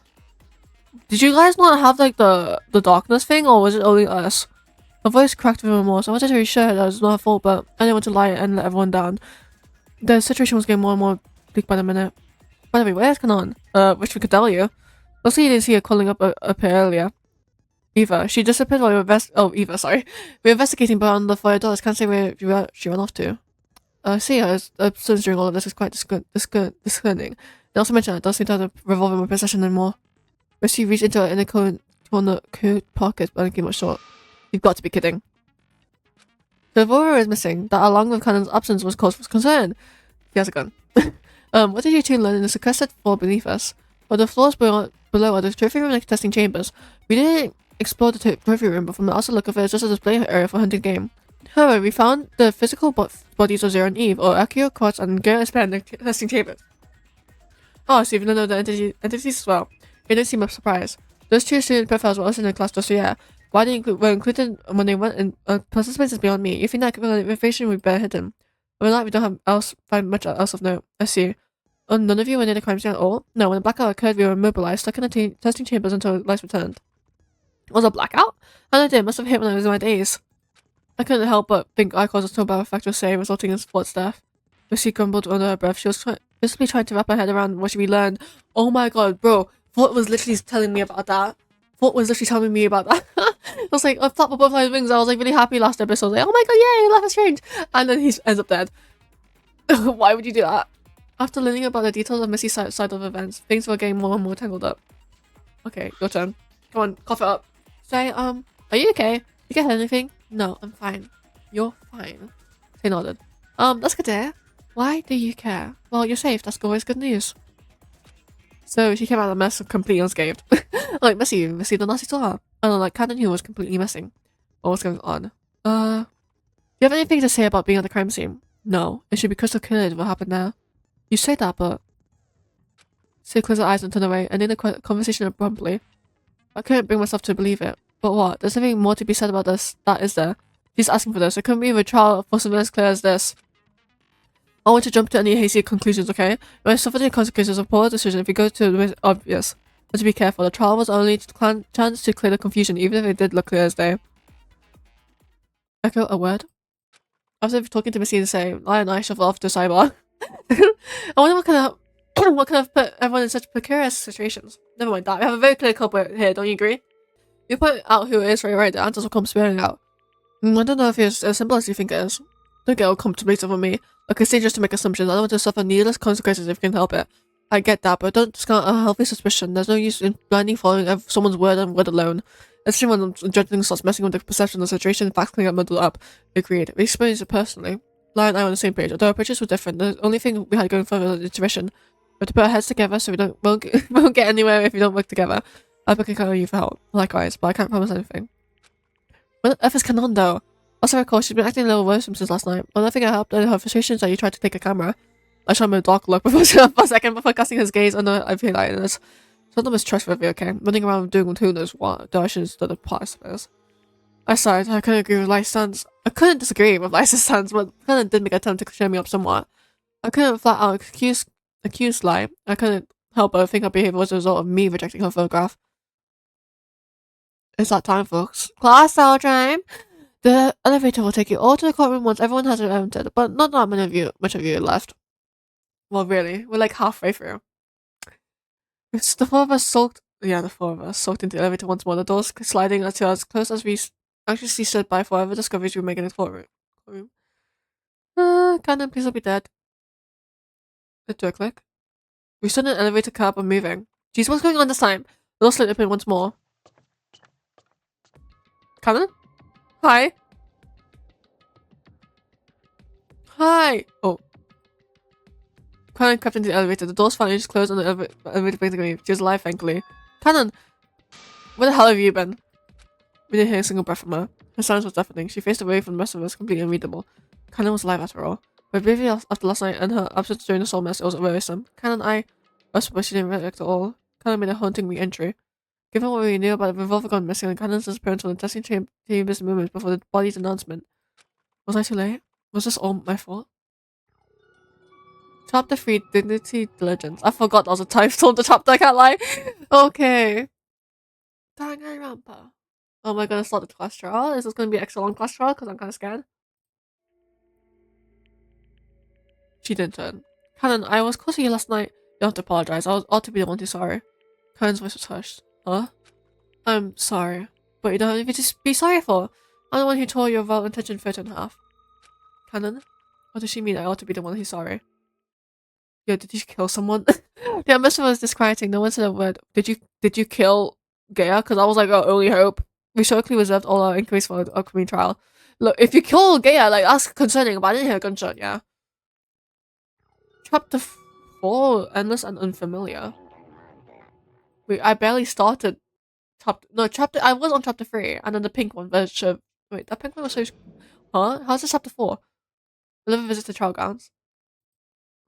Did you guys not have like the darkness thing, or was it only us? My voice cracked with remorse. I wasn't really sure that it was not her fault, but I didn't want to lie and let everyone down. The situation was getting more and more bleak by the minute. By the way, where's Kanan? Which we could tell you. Luckily you didn't see her calling up here earlier. Eva. She disappeared while we were sorry. We were investigating beyond the fire doors. Can't say where she ran off to. See her absence during all of this is quite disconcerting. They also mentioned it doesn't seem to have a revolver in my possession anymore. But she reached into her inner coat pocket, but I didn't give much thought. You've got to be kidding. The revolver is missing. That, along with Cannon's absence, was cause for concern. He has a gun. What did you two learn in the sequestered floor beneath us? Well, the floors below are the trophy room and testing chambers. We didn't explore the trophy room, but from the outside look of it, it's just a display area for hunting game. However, we found the physical bodies of Zero and Eve, or Akio, Quartz, and Ger in the testing chambers. Oh, so you know the entities as well. It didn't seem a surprise. Those two student profiles were also in the class dossier. Why they were included when they went in participants is beyond me. You think that information would be better hidden? We're like we don't find much else of note. I see. Oh, none of you were near the crime scene at all? No, when the blackout occurred, we were immobilized, stuck in the testing chambers until lights returned. Was a blackout? I don't know, it must have hit when I was in my days. I couldn't help but think I caused a snowball effect of say, resulting in sports death. Lucy grumbled under her breath. She was basically trying to wrap her head around what we learned. Oh my god, bro. Thought was literally telling me about that. Thought was literally telling me about that. I was like, I flapped my butterfly's wings. I was like really happy last episode. Like, oh my god, yay, life is strange. And then he ends up dead. Why would you do that? After learning about the details of Missy's side of events, things were getting more and more tangled up. Okay, your turn. Come on, cough it up. Say, are you okay? You get anything? No, I'm fine. You're fine. Say nodded. That's good to hear. Why do you care? Well, you're safe. That's always good news. So she came out of the mess completely unscathed. Like Missy received a nasty slap. And like Cannon, who was completely missing. What was going on? Do you have anything to say about being at the crime scene? No, it should be crystal clear what happened there. You say that, but... Sue closed her eyes and turned away, and ended the conversation abruptly. I couldn't bring myself to believe it. But what? There's something more to be said about this. That is there. She's asking for this. It couldn't be a trial for something as clear as this. I want to jump to any hasty conclusions, okay? When I suffer the consequences of poor decision if you go to the most obvious. But to be careful, the trial was only a chance to clear the confusion, even if it did look clear as day. Echo a word? After talking to Missy and say, Lion and I shuffle off to sidebar. I wonder what kind of put everyone in such precarious situations. Never mind that. We have a very clear culprit here, don't you agree? You point out who it is right, the answers will come spilling out. I don't know if it's as simple as you think it is. Don't get all contemplative on me. Like, it's dangerous to make assumptions. I don't want to suffer needless consequences if you can help it. I get that, but don't discount a healthy suspicion. There's no use in blindly following someone's word and word alone. Especially when judging starts messing with the perception of the situation and facts can get muddled up. Agreed. We experienced it personally. Lion and I were on the same page. Although our approaches were different, the only thing we had going for was intuition. But to put our heads together so we won't get anywhere if we don't work together. I'm looking on you for help. Likewise, but I can't promise anything. What the F is Canon though? Also recall, she's been acting a little worse since last night. Another thing I helped in her frustrations that you tried to take a camera. I showed him a dark look for a second before casting his gaze on the IP lightness. Some of them is trustworthy, okay? Running around doing who knows what. Though I should have stood apart, I suppose. I sighed. I couldn't agree with Lysa's stance. I couldn't disagree with Lysa's stance, but Canon did make an attempt to cheer me up somewhat. I couldn't flat out accuse Ly. I couldn't help but think her behavior was a result of me rejecting her photograph. It's that time, folks. Class hour time! The elevator will take you all to the courtroom once everyone has entered, but not that much of you left. Well, really, we're like halfway through. It's the four of us soaked into the elevator once more, the doors sliding to as close as we anxiously stood by for whatever discoveries we were making in the courtroom. Cannon, please don't be dead. It took a click. We stood in an elevator cab and moving. Jeez, what's going on this time? The door slid open once more. Cannon? Hi. Hi. Oh. Cannon crept into the elevator. The doors finally just closed and the elevator began to move. She was alive, thankfully. Cannon! Where the hell have you been? We didn't hear a single breath from her. Her silence was deafening. She faced away from the rest of us, completely unreadable. Cannon was alive after all. But briefly after last night and her absence during the soul mess, it was worrisome. Cannon and I suppose she didn't react at all. Cannon made a haunting re-entry. Given what we knew about the revolver gone missing and Cannon's disappearance on the testing chamber's movements before the body's announcement. Was I too late? Was this all my fault? Chapter 3, Dignity Diligence. I forgot that was a title of the chapter, I can't lie. Okay. Danganronpa. Oh, am I gonna start the class trial? Is this gonna be an extra long class trial? Because I'm kind of scared. She didn't turn. Cannon, I was close to you last night. You don't have to apologize. I ought to be the one who's sorry. Cannon's voice was hushed. Huh? I'm sorry. But you don't have anything to be sorry for. I'm the one who tore your well-intentioned photo in half. Cannon? What does she mean I ought to be the one who's sorry? Yo, did you kill someone? Yeah, most of us disquieting. No one said a word. Did you kill Gaia? Because I was like our only hope. We shortly reserved all our inquiries for our upcoming trial. Look, if you kill Gaia, like, that's concerning, but I didn't hear a gunshot, yeah. Chapter 4, Endless and Unfamiliar. Wait, I barely started I was on chapter 3, and then the pink one, wait, that pink one was so, huh? How's this chapter 4? 11 visits to trial grounds.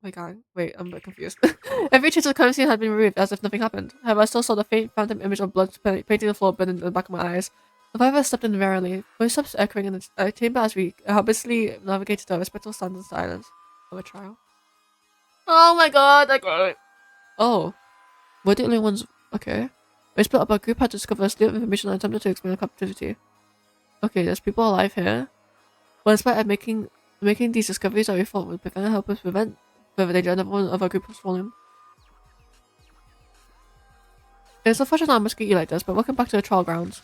My god, wait, I'm a bit confused. Every trace of the crime scene had been removed as if nothing happened. However, I still saw the faint phantom image of blood painting the floor burning in the back of my eyes. The five of us stepped in warily, footsteps echoing in the chamber as we habitually navigated our respectful stands in silence of a trial. Oh my god, I got it. Oh, we're the only ones. Okay. We split up. Our group had to discover a slew of information and attempted to explain the captivity. Okay, there's people alive here. But despite making these discoveries that we thought would help us prevent further danger, another one of our group was fallen. It's unfortunate I must get you like this, but welcome back to the trial grounds.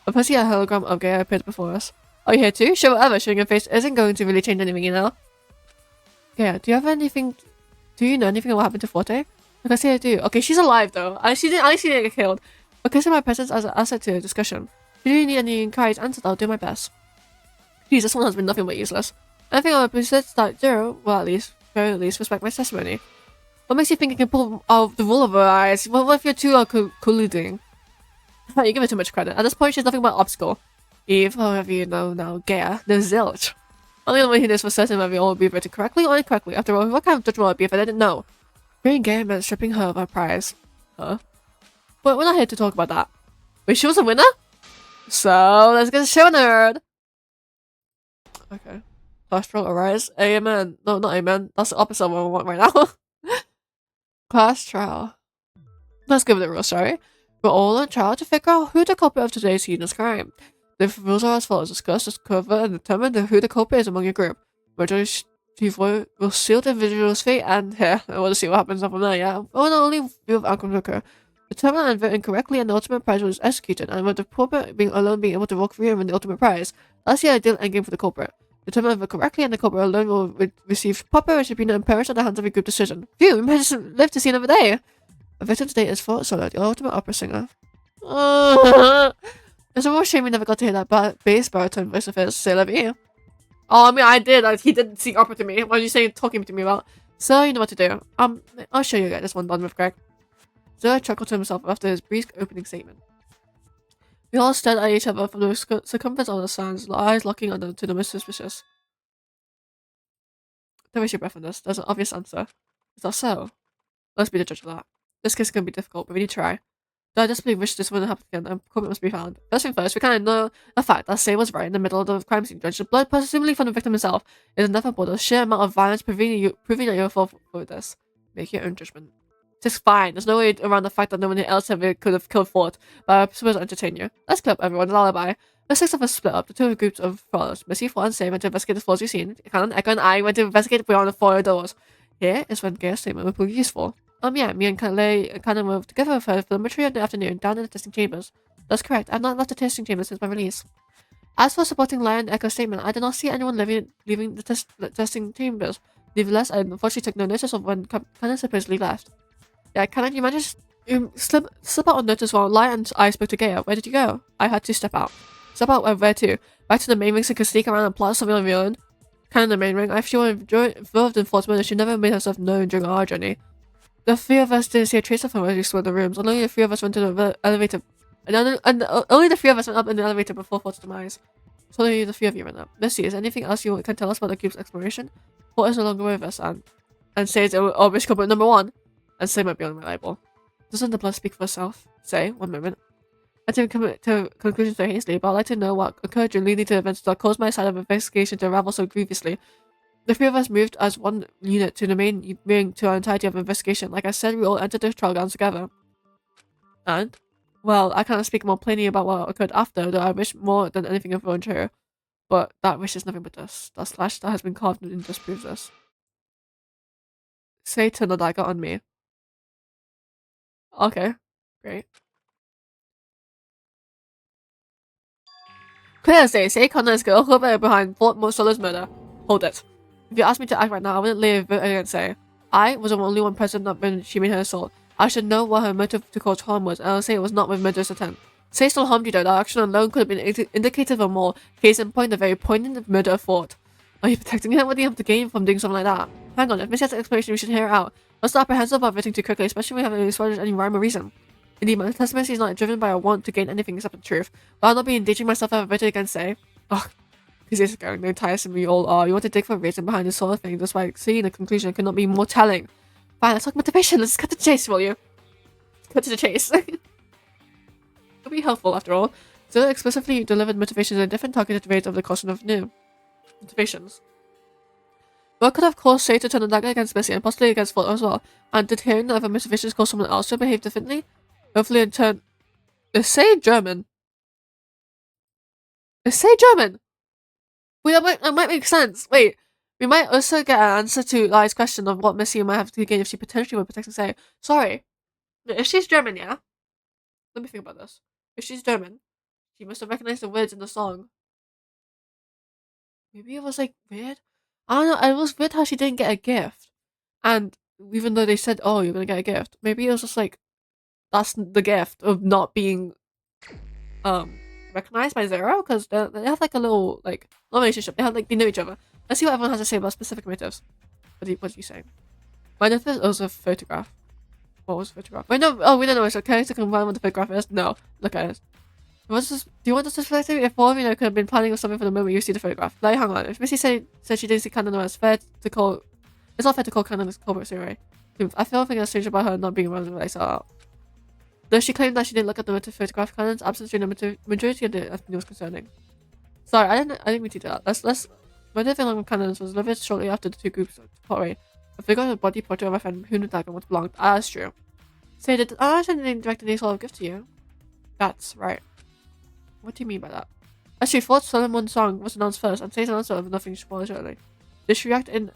A pussy a hologram of Gaia appeared before us. Are you here too? Sure, whatever. Showing your face isn't going to really change anything, you know? Gaia, do you know anything about what happened to Forte? Like I say I do. Okay, she's alive though. She didn't get killed. But consider my presence as an asset to the discussion. If you really need any encouraged answers, I'll do my best. Please, this one has been nothing but useless. I think I would persist that Zero will very at least respect my testimony. What makes you think you can pull out the wool over her eyes? What if you two are colluding? You give her too much credit. At this point, she's nothing but an obstacle. Eve, however you know now, Gaia, the zilch. Only the one who knows for certain whether all will be written correctly or incorrectly. After all, what kind of judgment would it be if I didn't know? Freeing Gaia meant stripping her of her prize. Huh? But we're not here to talk about that. Wait, she was a winner? So, let's get show nerd! Okay. Class trial arise. Amen. No, not amen. That's the opposite of what I want right now. Class trial. Let's give it a real story. We're all on trial to figure out who the culprit of today's heinous crime. The rules are as follows. Discuss, discover, and determine who the culprit is among your group. Majority will seal the individual's fate, and here, I want to see what happens from there, yeah? Well, not only will outcomes occur. Determine and vote incorrectly, and the ultimate prize was executed, and with the culprit being able to walk free and win the ultimate prize. That's the ideal endgame for the culprit. Determine and vote correctly, and the culprit alone will receive proper retribution and perish at the hands of a group decision. Phew, we might just live to see another day! A victim today is Fort Solo, the ultimate opera singer. It's a real shame we never got to hear that bass baritone voice of his. C'est la vie. Oh, I mean, I did. He did sing opera to me. What are you saying, talking to me about? So, you know what to do. I'll show you get this one done with, Greg. Zero chuckled to himself after his brief opening statement. We all stared at each other from the circumference of the sands, eyes locking on to the most suspicious. Don't waste your breath on this. There's an obvious answer. Is that so? Let's be the judge of that. This case is going to be difficult, but we need to try. Though I desperately wish this wouldn't happen again, and culprit must be found. First thing first, we kind of know the fact that Say was right in the middle of the crime scene. Judge the blood, presumably from the victim himself, is inevitable. The sheer amount of violence proving that you're fault for this. Make your own judgment. It's fine. There's no way around the fact that no one else ever could have killed Fort, but I'm supposed to entertain you. Let's clip everyone's alibi. The six of us split up. The two groups of followers. Missy, Fort, and Say went to investigate the floors we've seen. Canon, Echo, and I went to investigate beyond the four doors. Here is when Gaia's statement would prove useful. Yeah, me and Canon were together with her for the majority of the afternoon down in the testing chambers. That's correct. I've not left the testing chamber since my release. As for supporting Lion and Echo's statement, I did not see anyone leaving the testing chambers. Nevertheless, I unfortunately took no notice of when Canon supposedly left. Yeah, Canon, you managed to slip out on notice while Lion and I spoke to Gaia. Where did you go? I had to step out. Step out where to? Back to the main ring so I could sneak around and plot something on your own? Canon, the main ring. If she was involved in Fort's murder, she never made herself known during our journey. The three of us didn't see a trace of her when we explored the rooms. Only the three of us went to the elevator. And only the three of us went up in the elevator before Fort's demise. So only the three of you went up. Missy, is there anything else you can tell us about the group's exploration? Fort is no longer with us, and says obvious culprit number one. And Say might be unreliable. Doesn't the blood speak for itself? Say, one moment. I didn't come to conclusions so hastily, but I'd like to know what occurred during leading to events that caused my side of investigation to unravel so grievously. The three of us moved as one unit to the main ring to our entirety of investigation. Like I said, we all entered the trial grounds together. And? Well, I can't speak more plainly about what occurred after, though I wish more than anything of own true. But that wish is nothing but dust. That slash that has been carved in just proves this. Say turn the dagger on me. Okay. Great. Clear as day, Say Connor is girl behind Fort Solo's murder. Hold it. If you asked me to act right now, I wouldn't lay a vote against Say. I was the only one present when she made her assault. I should know what her motive to cause harm was, and I'll say it was not with murderous intent. Say still harmed you though. That action alone could have been indicative of more. Case in point, the very poignant murder of thought. Are you protecting him? What do you have to gain from doing something like that? Hang on, if Missy has an explanation, we should hear it out. Let's not apprehensive about everything too quickly, especially when we haven't established any rhyme or reason. Indeed, my testimony is not driven by a want to gain anything except the truth. But I'll not be endangering myself ever voted against, say. Ugh, because it's going no tiresome we all are. You want to dig for a reason behind this sort of thing, despite seeing the conclusion could not be more telling. Fine, let's talk motivation. Let's cut to the chase, will you? Cut to the chase. It'll be helpful, after all. So explicitly delivered motivations in different targeted rates of the caution of new motivations. What could have caused Shay to turn the dagger against Missy and possibly against Fault as well? And did hearing that other motivations cause someone else to behave differently? Hopefully in turn... Is Shay German? Is Shay German? Wait, that might make sense. Wait, we might also get an answer to Lai's question of what Missy might have to gain if she potentially would protect Shay. Sorry. If she's German, yeah? Let me think about this. If she's German, she must have recognized the words in the song. Maybe it was like weird. I don't know. It was weird how she didn't get a gift, and even though they said, "Oh, you're gonna get a gift," maybe it was just like that's the gift of not being recognized by Zero, because they have like a little like not relationship. They know each other. Let's see what everyone has to say about specific motives. What do you say? My notice was a photograph. What was the photograph? Wait, no. Oh, we don't know. It's okay to confirm what the photograph is. No, look at it. Do you want us to suspect if all of you know could have been planning or something from the moment you see the photograph? Like, hang on. If Missy said she didn't see Cannon, it's fair to call. It's not fair to call Cannon a culprit, right? I feel like that's strange about her not being around when I saw her. Though she claimed that she didn't look at the photograph, Cannon's absence during the majority of the afternoon was concerning. Sorry, I didn't mean to do that. Let's. My different along with Cannon's was delivered shortly after the two groups part away. I figured a body portrait of my friend who knew that and what belonged. Ah, that's true. Say that I didn't direct any sort of gift to you. That's right. What do you mean by that? Actually, thought Solomon's song was announced first, and Say's answer of nothing spoiled early. Did she react in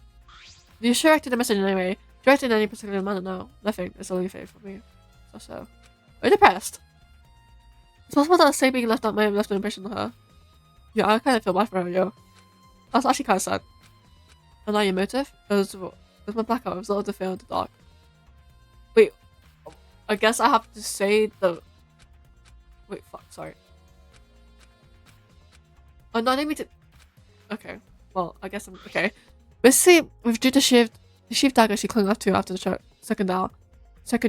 the message in any way? Direct in any particular manner? No. Nothing. It's only faith for me. So. Are you depressed? It's possible that Say being left out may have left an impression on her. Yeah, I kind of feel bad for her, yo. That's actually kind of sad. And now your motive? It was my blackout. It was a little to fail in the dark. Wait. I guess I have to say the... Wait, fuck, sorry. Oh, no, I didn't mean to... Okay. Well, I guess I'm... Okay. Missy withdrew the sheath dagger she clung up to after the second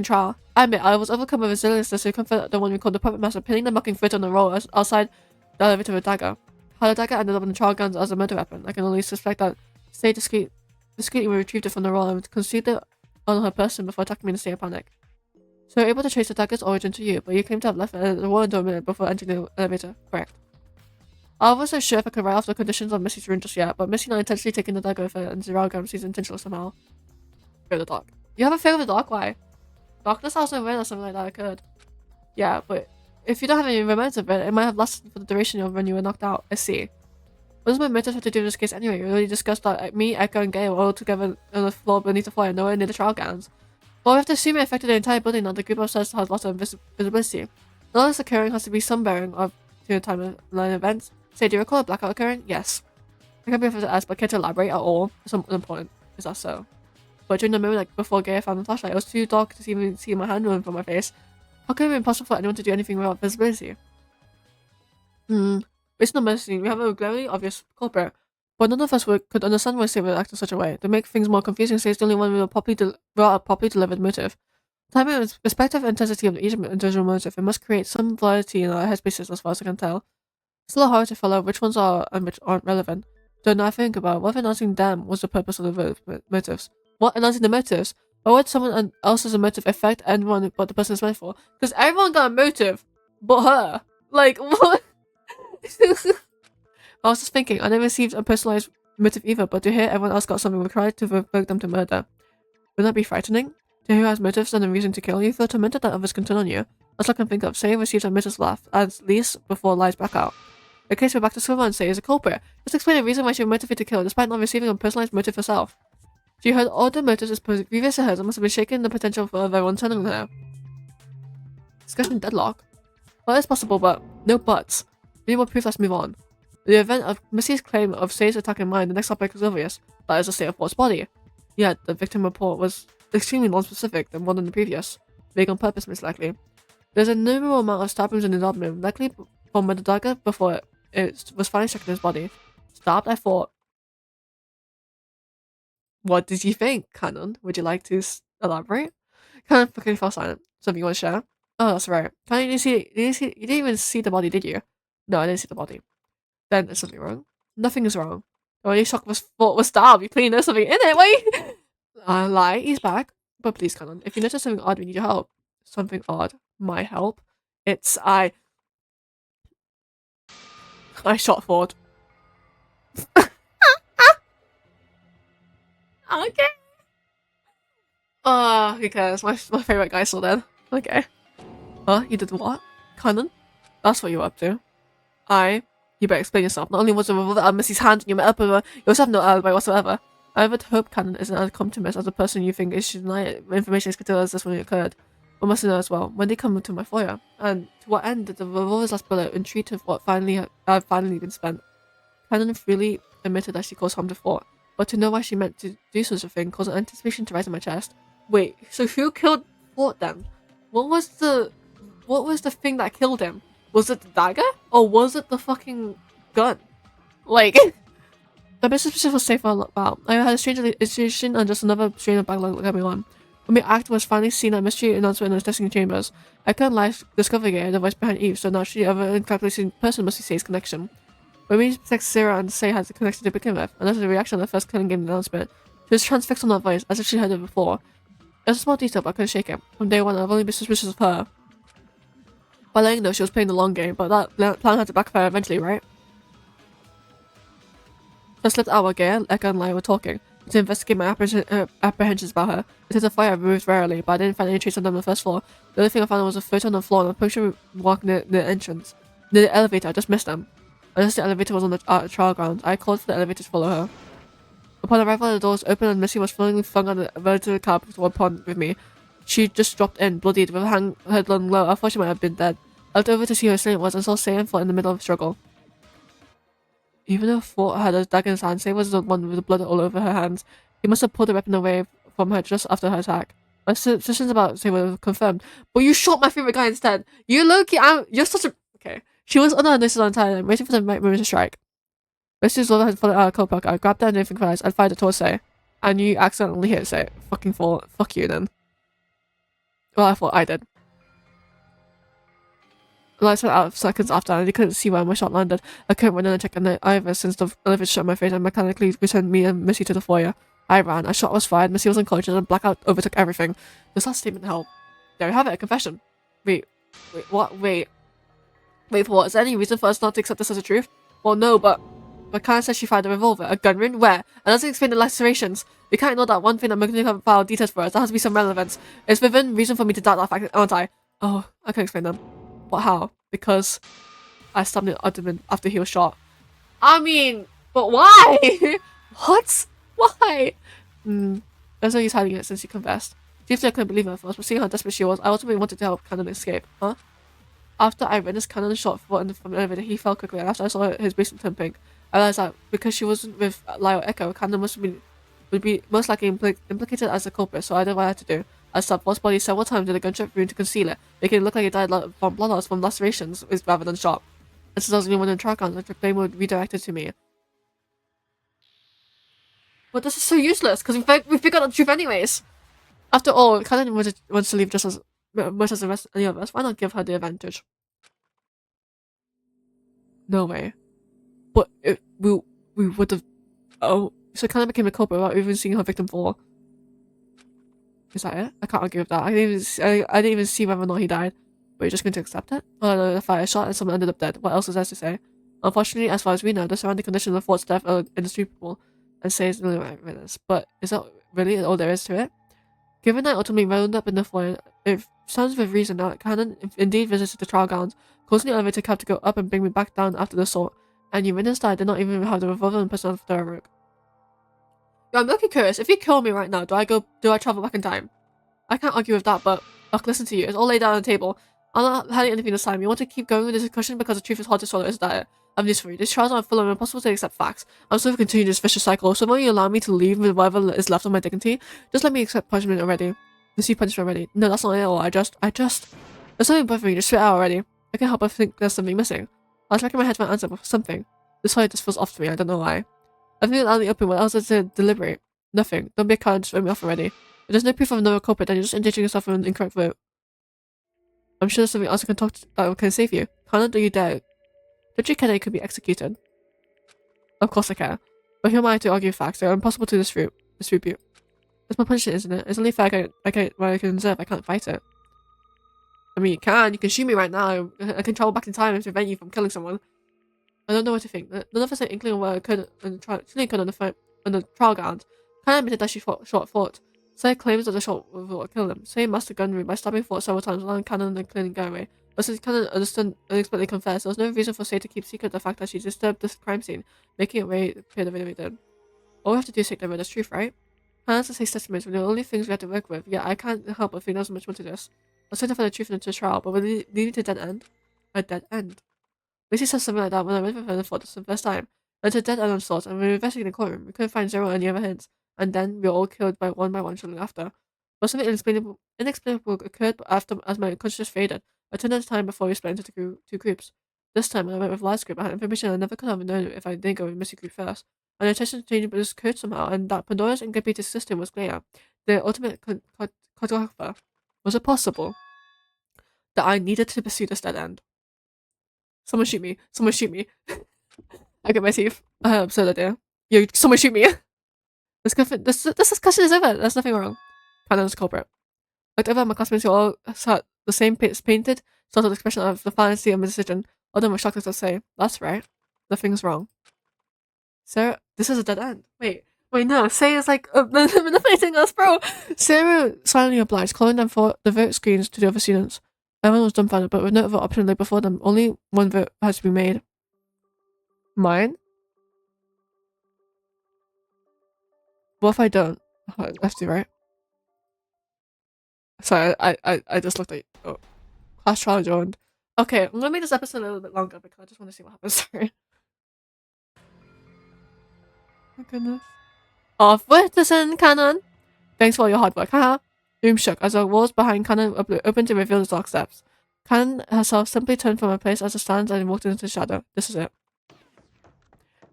trial. I admit, I was overcome with resilience to confront the one we called the puppet master, pinning the mocking foot on the roll outside the elevator with a dagger. How the dagger ended up in the trial guns as a murder weapon, I can only suspect that Say discreetly retrieved it from the roll and concealed it on her person before attacking me in a state of panic. So you're able to trace the dagger's origin to you, but you claim to have left it at the roll door a minute before entering the elevator. Correct. I wasn't sure if I could write off the conditions of Missy's rune just yet, but Missy not intentionally taking the dagger with her and Zeralgam seems intentional somehow. Fear the dark. You have a fear of the dark? Why? Darkness, I was aware that something like that occurred. Yeah, but if you don't have any remembrance of it, it might have lasted for the duration of when you were knocked out. I see. What does my motive have to do in this case anyway? We already discussed that me, Echo, and Gale were all together on the floor beneath the fire, nowhere near the trial gowns. But we have to assume it affected the entire building, that the group upstairs has lots of visibility. All this occurring has to be some bearing of to the timeline events. Say, do you recall a blackout occurring? Yes. I can't be able to ask, but care to elaborate at all? It's unimportant. Is that so? But during the moment, like before Gale found the flashlight, it was too dark to even see my hand moving from my face. How could it be impossible for anyone to do anything without visibility? Based on the messaging, we have a glaringly obvious culprit, but none of us could understand why Say would act in such a way. To make things more confusing, Say is the only one with a properly delivered motive. Timing and respective intensity of each individual motive, it must create some validity in our headspaces as far as I can tell. It's a little hard to follow which ones are and which aren't relevant. Though now I think about what if announcing them was the purpose of the motives? What, announcing the motives? Or would someone else's motive affect anyone but the person it's meant for? Because everyone got a motive, but her. Like, what? I was just thinking, I never received a personalized motive either, but to hear everyone else got something required to provoke them to murder. Wouldn't that be frightening? To who has motives and a reason to kill you, feel tormented that others can turn on you. That's all I can think of. Say received a motive laugh, at least before lies back out. The case we're back to Silver and Say is a culprit. Just explain the reason why she was motivated to kill, despite not receiving a personalized motive herself. She heard all the motives as previous to hers and must have been shaken the potential for everyone turning on her. Discussion deadlock? Well, it's possible, but no buts. We need more proof, let's move on. The event of Missy's claim of Say's attack in mind, the next topic is obvious. That is the state of Fault's body. Yet, the victim report was extremely non-specific than more than the previous. Vague on purpose, most likely. There's a numerable amount of stab wounds in his abdomen, likely from where the dagger before it was finally stuck in his body. Stabbed, I thought. What did you think, Canon? Would you like to elaborate? Canon fucking fell silent. Something you want to share? Oh, that's right. Canon, you didn't even see the body, did you? No, I didn't see the body. Then there's something wrong. Nothing is wrong. The only shock was stabbed. You clearly there's something in it. Wait! Lie, he's back. But please, Canon, if you notice something odd, we need your help. Something odd. My help? It's I shot forward. Okay. Who cares? My favorite guy's still dead. Okay. Huh? You did what? Canon? That's what you were up to. You better explain yourself. Not only was the revolver out of Missy's hand and you met up with her, you also have no alibi whatsoever. I would hope Canon isn't as comptimus as the person you think is should deny information as critical as this when it occurred. But must know as well, when they come to my foyer, and to what end did the revolver's last bullet entreat of what finally been spent? Canon freely admitted that she caused harm to Fort, but to know why she meant to do such a thing caused an anticipation to rise in my chest. Wait, so who killed Fort then? What was the thing that killed him? Was it the dagger? Or was it the fucking gun? Like, the business was safe for a while. I had a strange intuition and just another strain of backlog coming on. When my act was finally seen a mystery announcement in the testing chambers, I couldn't lie discovering it, the voice behind Eve, so naturally other incalculating person must be Say's connection. When we text Sarah and Say had the connection to begin with, and that's the reaction on the first killing game announcement, she was transfixed on that voice, as if she heard it before. It was a small detail, but I couldn't shake it. From day one, I've only been suspicious of her. By letting know she was playing the long game, but that plan had to backfire eventually, right? So I slipped out while Gaia, Eka, and Lai were talking, to investigate my apprehensions about her. The tins of fire moved rarely, but I didn't find any trace of them on the first floor. The only thing I found was a photo on the floor and a poster walking near the entrance. Near the elevator, I just missed them. Unless the elevator was on the trial ground, I called for the elevator to follow her. Upon arrival, the doors opened and Missy was flung on the vertical cab toward pond with me. She just dropped in, bloodied, with her head long low. I thought she might have been dead. I looked over to see who her assailant was and saw Say and Fort in the middle of a struggle. Even though Fort had a dagger in his hand, Say was the one with the blood all over her hands. He must have pulled the weapon away from her just after her attack. My suspicions about Say were confirmed. But you shot my favorite guy instead! You Loki, you're such a... Okay. She was under her notice on time, waiting for the right moment to strike. Mrs. Lola had followed out a cold pocket. I grabbed her and didn't think I fired it towards Say. And you accidentally hit Say. Fucking Fort. Fuck you then. Well, I thought I did. The lights went out seconds after, and I couldn't see where my shot landed. I couldn't run in and check on it either, since the elevator shut in my face and mechanically returned me and Missy to the foyer. I ran. A shot was fired. Missy was unconscious, and blackout overtook everything. Does that statement help? There you have it. A confession. Wait, what? Wait, for what? Is there any reason for us not to accept this as a truth? Well, no, but Karen says she fired a revolver. A gun wound? Where? And doesn't explain the lacerations. We can't ignore that one thing that McNeil have filed details for us. There has to be some relevance. It's within reason for me to doubt that fact, aren't I? Oh, I can explain them. But how? Because I stabbed him abdomen after he was shot. I mean, but why? What? Why? There's no use hiding it since he confessed. Chiefly I couldn't believe her at first, but seeing how desperate she was, I ultimately wanted to help Cannon escape. Huh? After I witnessed Cannon shot from the elevator, he fell quickly, and after I saw his bracelet turn pink, I realized that because she wasn't with Lyle Echo, Cannon would be most likely implicated as the culprit, so I did what I had to do. I stabbed Boss body several times in a gunshot wound to conceal it, making it look like it died from blood loss from lacerations rather than shot. And since I was the only one in the trial the blame would redirected to me. But this is so useless, because we figured out the truth anyways. After all, Cannon wants to leave just as much as the rest of any of us. Why not give her the advantage? No way. But we would have... Oh, so Cannon became a culprit without even seeing her victim fall. Is that it? I can't argue with that. I didn't even see whether or not he died. But you're just going to accept it? Oh, the fire shot and someone ended up dead. What else is there to say? Unfortunately, as far as we know, the surrounding conditions of Fort's death are indisputable, and Say is really right with us. But is that really all there is to it? Given that ultimately wound up in the foyer, it sounds with reason that Cannon indeed visited the trial grounds, causing the elevator cab to go up and bring me back down after the assault. And you witnessed that I did not even have the revolver in person after I rook. Yo, I'm looking curious. If you kill me right now, do I travel back in time? I can't argue with that, but look, listen to you. It's all laid out on the table. I'm not having anything this time. You want to keep going with this discussion because the truth is hard to swallow, is that it? I have news for you. These trials are full of impossible to accept facts. I'm still continuing this vicious cycle, so won't you allow me to leave with whatever is left of my dignity? Just let me accept punishment already. Receive punishment already. No, that's not it at all. I just... There's something bothering me, just spit it out already. I can't help but think there's something missing. I was racking my head for an answer, but for something. This whole just feels off to me, I don't know why. I think out in the open, what else is to deliberate? Nothing. Don't be a coward, just vote me off already. If there's no proof of another culprit, then you're just engaging yourself in an incorrect vote. I'm sure there's something else I can talk to that can save you. Cannot do you dare? Don't you care that you could be executed? Of course I care. But who am I to argue facts? They're impossible to distribute. That's my punishment, isn't it? It's only fair I can deserve. I can't fight it. I mean, you can shoot me right now. I can travel back in time and prevent you from killing someone. I don't know what to think. None of us had inkling of what occurred on the trial ground. Khan admitted that she fought. Say claims that the shot will kill him. Say mastered gunnery by stabbing Fort several times, allowing Cannon and clearing getaway. But since Cannon unexpectedly confessed, there was no reason for Say to keep secret the fact that she disturbed this crime scene, making it appear the way we did. All we have to do is take the murder's truth, right? Cannon's and Say's testimonies were the only things we had to work with. Yeah, I can't help but think there's much more to this. I was trying to find the truth into the trial, but we're leading to a dead end. A dead end. Lucy said something like that when I went with her for the first time. Went to a dead end on sorts, and we were investigating the courtroom. We couldn't find zero or any other hints, and then we were all killed by one shortly after. But something inexplicable occurred after as my consciousness faded. I turned out time before we split into two groups. This time I went with Last group. I had information I never could have known if I didn't go with Missy group first. And the attention changed but this occurred somehow, and that Pandora's incomplete system was clear. The ultimate cartographer. Was it possible that I needed to pursue this dead end? Someone shoot me. Someone shoot me. I get my teeth. I have absurd idea. Yo, someone shoot me. This discussion is over. There's nothing wrong. Cannon's the culprit. Looked over at my classmates who all had the same painted, sort of expression of the fancy of my decision. All of them were shocked as I say, that's right. Nothing's wrong. Sarah, this is a dead end. Wait, no. Say is like manipulating us, bro. Sarah silently obliged, calling them for the vote screens to the other students. Everyone was dumbfounded, but with no other option lay before them. Only one vote had to be made. Mine? What if I don't? Oh, I have to, right? Sorry, I just looked at class trial joined. Okay, I'm gonna make this episode a little bit longer because I just want to see what happens. Sorry. My goodness. Off with the sun, Cannon. Thanks for all your hard work, haha. Room shook as the walls behind Cannon opened to reveal the dark steps. Cannon herself simply turned from her place as it stands and walked into the shadow. This is it.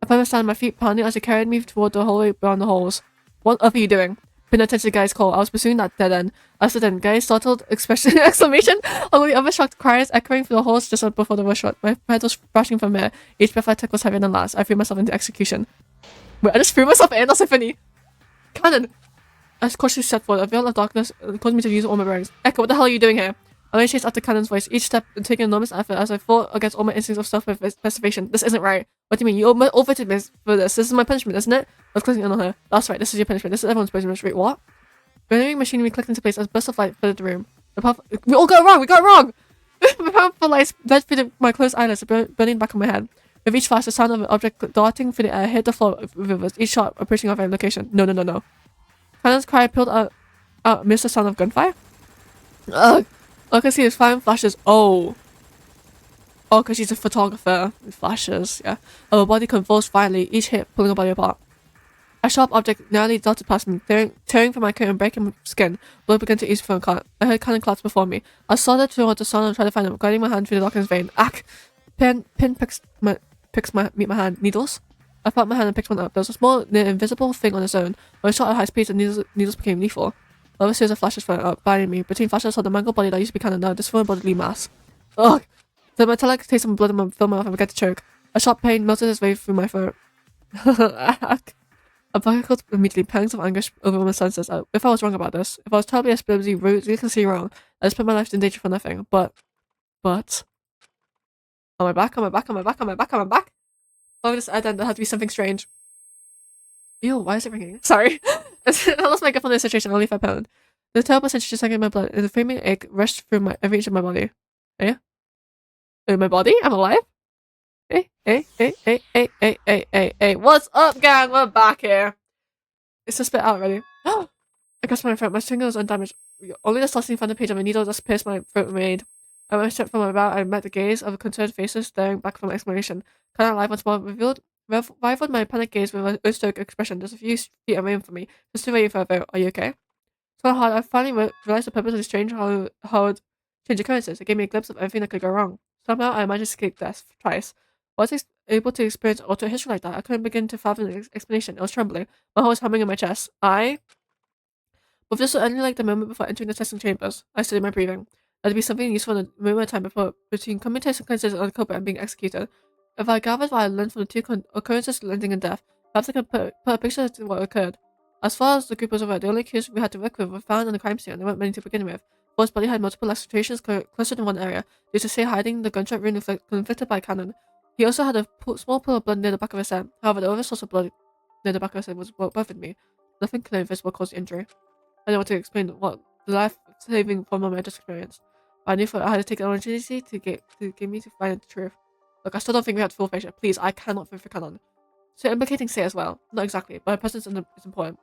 I found myself on my feet pounding as he carried me toward the hallway beyond the halls. What are you doing? Paying attention to the guy's call. I was pursuing that dead end. As the guy's startled exclamation, although the other shocked cries echoing through the halls just before the rush shot. My head was brushing from air. Each breath I took was heavier than last. I threw myself into execution. Wait, I just threw myself in? That's so funny. Cannon! I cautiously stepped forward. A veil of darkness caused me to use all my bearings. Echo, what the hell are you doing here? I only chased after Cannon's voice, each step taking enormous effort as I fought against all my instincts of self-preservation. This isn't right. What do you mean? You overted me for this. This is my punishment, isn't it? I was clicking on her. That's right, this is your punishment. This is everyone's punishment. Wait, what? Burning machinery clicked into place as a burst of light flooded the room. We all got it wrong! We got it wrong! The powerful lights bled through my closed eyelids, burning back on my head. With each flash, the sound of an object darting through the air hit the floor with us, each shot approaching our very location. No. Cannon's cry peeled out amidst the sound of gunfire. Ugh. All I can see is fire flashes. Oh, because she's a photographer. With flashes, yeah. Our body convulsed violently, each hit pulling our body apart. A sharp object narrowly darted past me, tearing from my coat and breaking my skin. Blood began to ooze from a cut. I heard Cannon collapse before me. I started toward the sun and tried to find him, guiding my hand through the darkness vein. Ack! Pin picks my hand. Needles? I felt my hand and picked one up. There was a small, near invisible thing on its own. When I shot at high speed, the needles became lethal. Another series of flashes fell up, blinding me. Between flashes, I saw the mangled body that used to be Cannon now, disformed bodily mass. Ugh! The metallic taste of blood in my filled my mouth and began to choke. A sharp pain melted its way through my throat. I buckled immediately, pangs of anguish over my senses. If I was wrong about this, if I was terribly explicitly ridiculously wrong, I just put my life in danger for nothing. But... Am I back? Why would this add then there had to be something strange? Ew, why is it ringing? Sorry. I lost my grip on this situation, only £5. The terrible sensation sank in my blood, and the flaming ache rushed through every inch of my body. Eh? In my body? I'm alive? Hey. What's up, gang? We're back here. It's just spit out already. I grasped my throat. My finger was undamaged. Only the slashing from the page of my needle just pierced my throat remained. When I stepped from my bow, I met the gaze of concerned faces staring back from my exclamation. Kind of alive once more, rivaled my panic gaze with a stoic expression just a few feet away from me, just waiting for a vote. Are you okay? So hard, I finally realized the purpose of the strange, hard Strange occurrences. It gave me a glimpse of everything that could go wrong. Somehow I managed to escape death twice. Was I able to experience alternate history like that? I couldn't begin to fathom the explanation. I was trembling. My heart was humming in my chest. But this was only like the moment before entering the testing chambers. I studied my breathing. There'd be something useful in the moment of time between coming to consequences on the culprit and being executed. If I gathered what I learned from the two occurrences ending in death, perhaps I could put a picture to what occurred. As far as the group was aware, the only accused we had to work with were found in the crime scene, and there weren't many to begin with. Ford's body had multiple lacerations clustered in one area, due to say hiding the gunshot wound inflicted by cannon. He also had a small pool of blood near the back of his head. However, the other source of blood near the back of his head was what bothered me. Nothing clear visible caused the injury. I don't want to explain what the life-saving form of my just experienced, but I knew I had to take an opportunity to get me to find the truth. Look, I still don't think we have full facial. Please, I cannot vote for canon. So implicating Say as well. Not exactly, but her presence is important.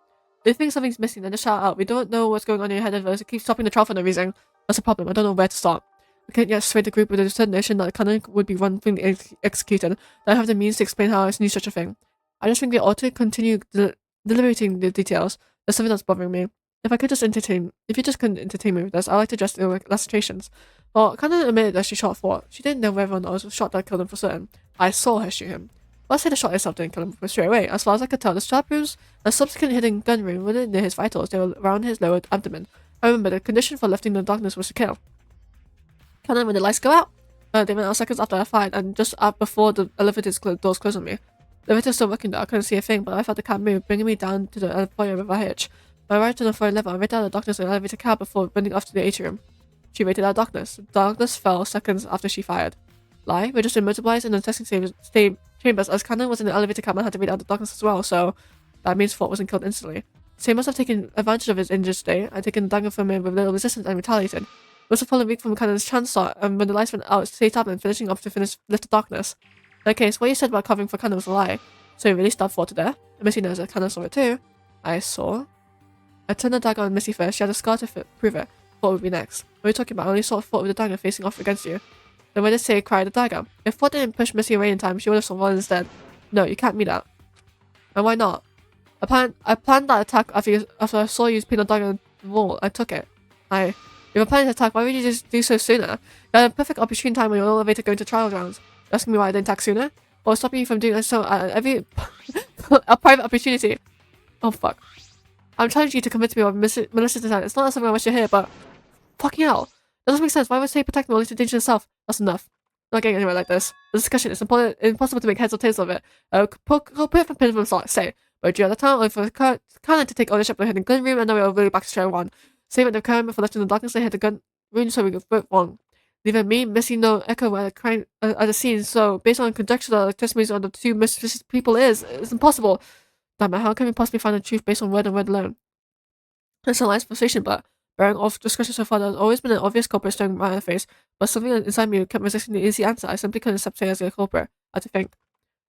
If you think something's missing, then just shout out. We don't know what's going on in your head and us. Keep stopping the trial for no reason. That's a problem. I don't know where to start. I can't yet sway the group with a determination that the canon would be one thing executed. That I have the means to explain how I knew such a thing. I just think we ought to continue deliberating the details. There's something that's bothering me. If you just couldn't entertain me with this, I'd like to address the lacerations. Well, Cannon admitted that she shot Ford. She didn't know whether or not it was a shot that killed him for certain. I saw her shoot him. Let's say the shot itself didn't kill him straight away. As far as I could tell, the stab wounds and subsequent hidden gun wound weren't near his vitals, they were around his lower abdomen. I remember the condition for lifting the darkness was to kill. Cannon, when the lights go out, they went out seconds after I fired, and just before the elevator's doors closed on me. The elevator was still working though, I couldn't see a thing, but I felt the cab move, bringing me down to the foyer with a hitch. I arrived on the third level. I waited out the darkness in the elevator cab before running off to the atrium. She waited out darkness. The darkness fell seconds after she fired. Lie? We're just immobilized in the testing chambers as Cannon was in the elevator cab and had to wait out the darkness as well, so that means Ford wasn't killed instantly. So he must have taken advantage of his injured state. I'd taken the dagger from him with little resistance and retaliated. Must have fallen weak from Cannon's chance shot, and when the lights went out, stayed up and finishing up to lift the darkness. In that case, what you said about covering for Cannon was a lie. So he really stabbed Ford to death. And Missy knows that Cannon saw it too. I turned the dagger on Missy first. She had a scar to prove it. What would be next? What are you talking about? I only saw Ford with the dagger facing off against you. Then why did Say cry the dagger? If Ford didn't push Missy away in time, she would have survived instead. No, you can't mean that. And why not? I planned that attack after I saw you pin the dagger on the wall. I took it. If you were planning to attack, why would you just do so sooner? You had a perfect opportune time when you were elevated going to trial grounds. You're asking me why I didn't attack sooner? Or stopping you from doing so at every a private opportunity. Oh fuck. I'm challenging you to convince me of malicious design. It's not something I wish to hear, but fucking hell. That doesn't make sense. Why would Say protect me only to danger herself? That's enough. I'm not getting anywhere like this. The discussion is impossible to make heads or tails of it. Put it from pin from Say. But you at the time, only for Cannon to take ownership of the hidden gun room, and now we're really back to square one. Same at the crime for lifting the darkness, they hit the gun room, so we got both wrong. Leaving me, Missy, no echo at the crime at the scene. So based on conjecture that the testimonies of the two mischievous people it's impossible. Damn it, how can we possibly find the truth based on word and word alone? It's a nice conversation, but bearing off discussion so far, there's always been an obvious culprit staring right in the face, but something inside me kept resisting the easy answer. I simply couldn't accept Say as a culprit. I had to think.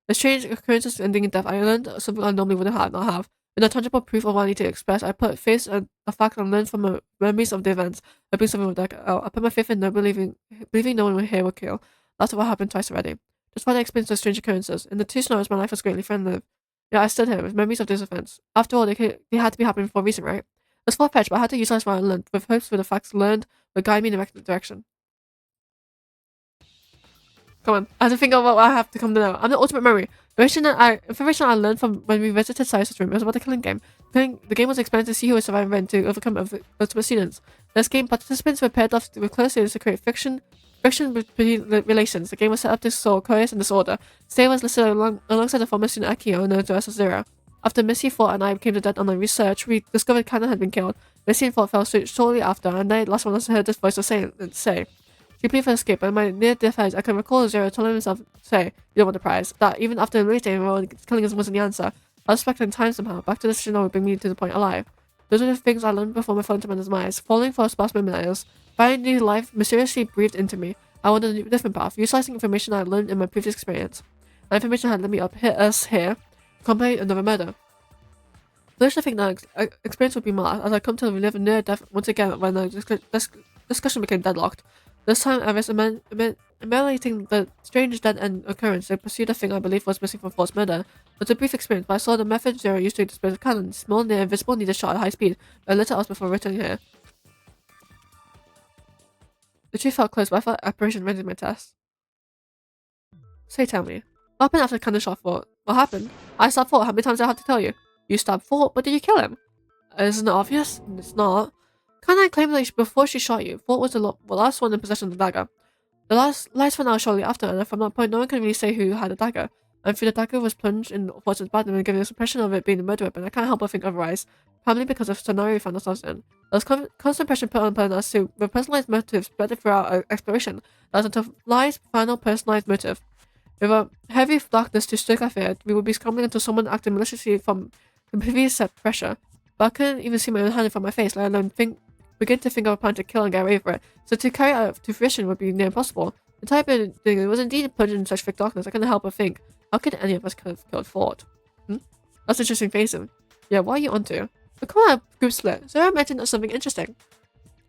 The strange occurrences ending in death, I learned something I normally wouldn't not have. With no tangible proof of what I need to express, I put face on a fact and learned from my memories of the events. I bring something like that out. I put my faith in no believing no one here will kill. That's what happened twice already. Just why I experienced those strange occurrences. In the two scenarios, my life was greatly friendly. Yeah, I stood here with memories of those events. After all, they had to be happening for a reason, right? It's far-fetched, but I had to utilize what I learned, with hopes for the facts learned would guide me in the right direction. Come on, I have to think of what I have to come to know. I'm the ultimate memory. Information I learned from when we visited Cyrus' room was about the killing game. The game was expanded to see who would survive and to overcome ultimate students. In this game, participants were paired off with close students to create friction between relations. The game was set up to solve chaos and disorder. Stay was listed alongside the former student Akio, known to us as Zero. After Missy, Ford, and I came to death on the research, we discovered Cannon had been killed. Missy and Ford fell shortly after, and the last one was heard this voice of Say. She pleaded for escape, and my near-death eyes, I can recall Zero telling himself, Say, you don't want the prize. That even after eliminating killing us wasn't the answer. I was stuck in time somehow. Back to this decision would bring me to the point alive. Those are the things I learned before my fell into my demise. Falling for a sparse millennials. Finding new life mysteriously breathed into me. I wanted a different path, utilizing information I learned in my previous experience. That information had led me here, complete another murder. I used to think that experience would be marked as I come to relive near death once again when the discussion became deadlocked. This time I was emulating the strange dead-end occurrence. I pursued a thing I believed was missing from Ford's murder. It was a brief experience, but I saw the method Zero used to dispose of Cannon. Small, near invisible, needed shot at high speed. I lit it off before returning here. The truth felt close, but I felt apparition rendered my test. Say, tell me. What happened after Cannon shot Fort? What happened? I stabbed Fort. How many times do I have to tell you? You stabbed Fort, but did you kill him? Isn't it obvious? It's not. Cannon claimed that before she shot you, Fort was the last one in possession of the dagger. The lights went out shortly after, and from that point, no one could really say who had the dagger. I'm sure the dagger was plunged in Fort's body and giving us the impression of it being the murder weapon. I can't help but think otherwise, probably because of the scenario we found ourselves in. There was constant pressure put on us to with personalized motives spread throughout our exploration. That was until Lie's final personalized motive. With a heavy darkness to stoke our fear, we would be scrambling until someone acted maliciously from the previous set pressure. But I couldn't even see my own hand from my face, let alone begin to think of a plan to kill and get away with it. So to carry out to fruition would be near impossible. The type of thing was indeed plunged in such thick darkness, I couldn't help but think, how could any of us could have killed Ford? That's interesting facing. Yeah, what are you onto? The corner group split. Zara mentioned something interesting.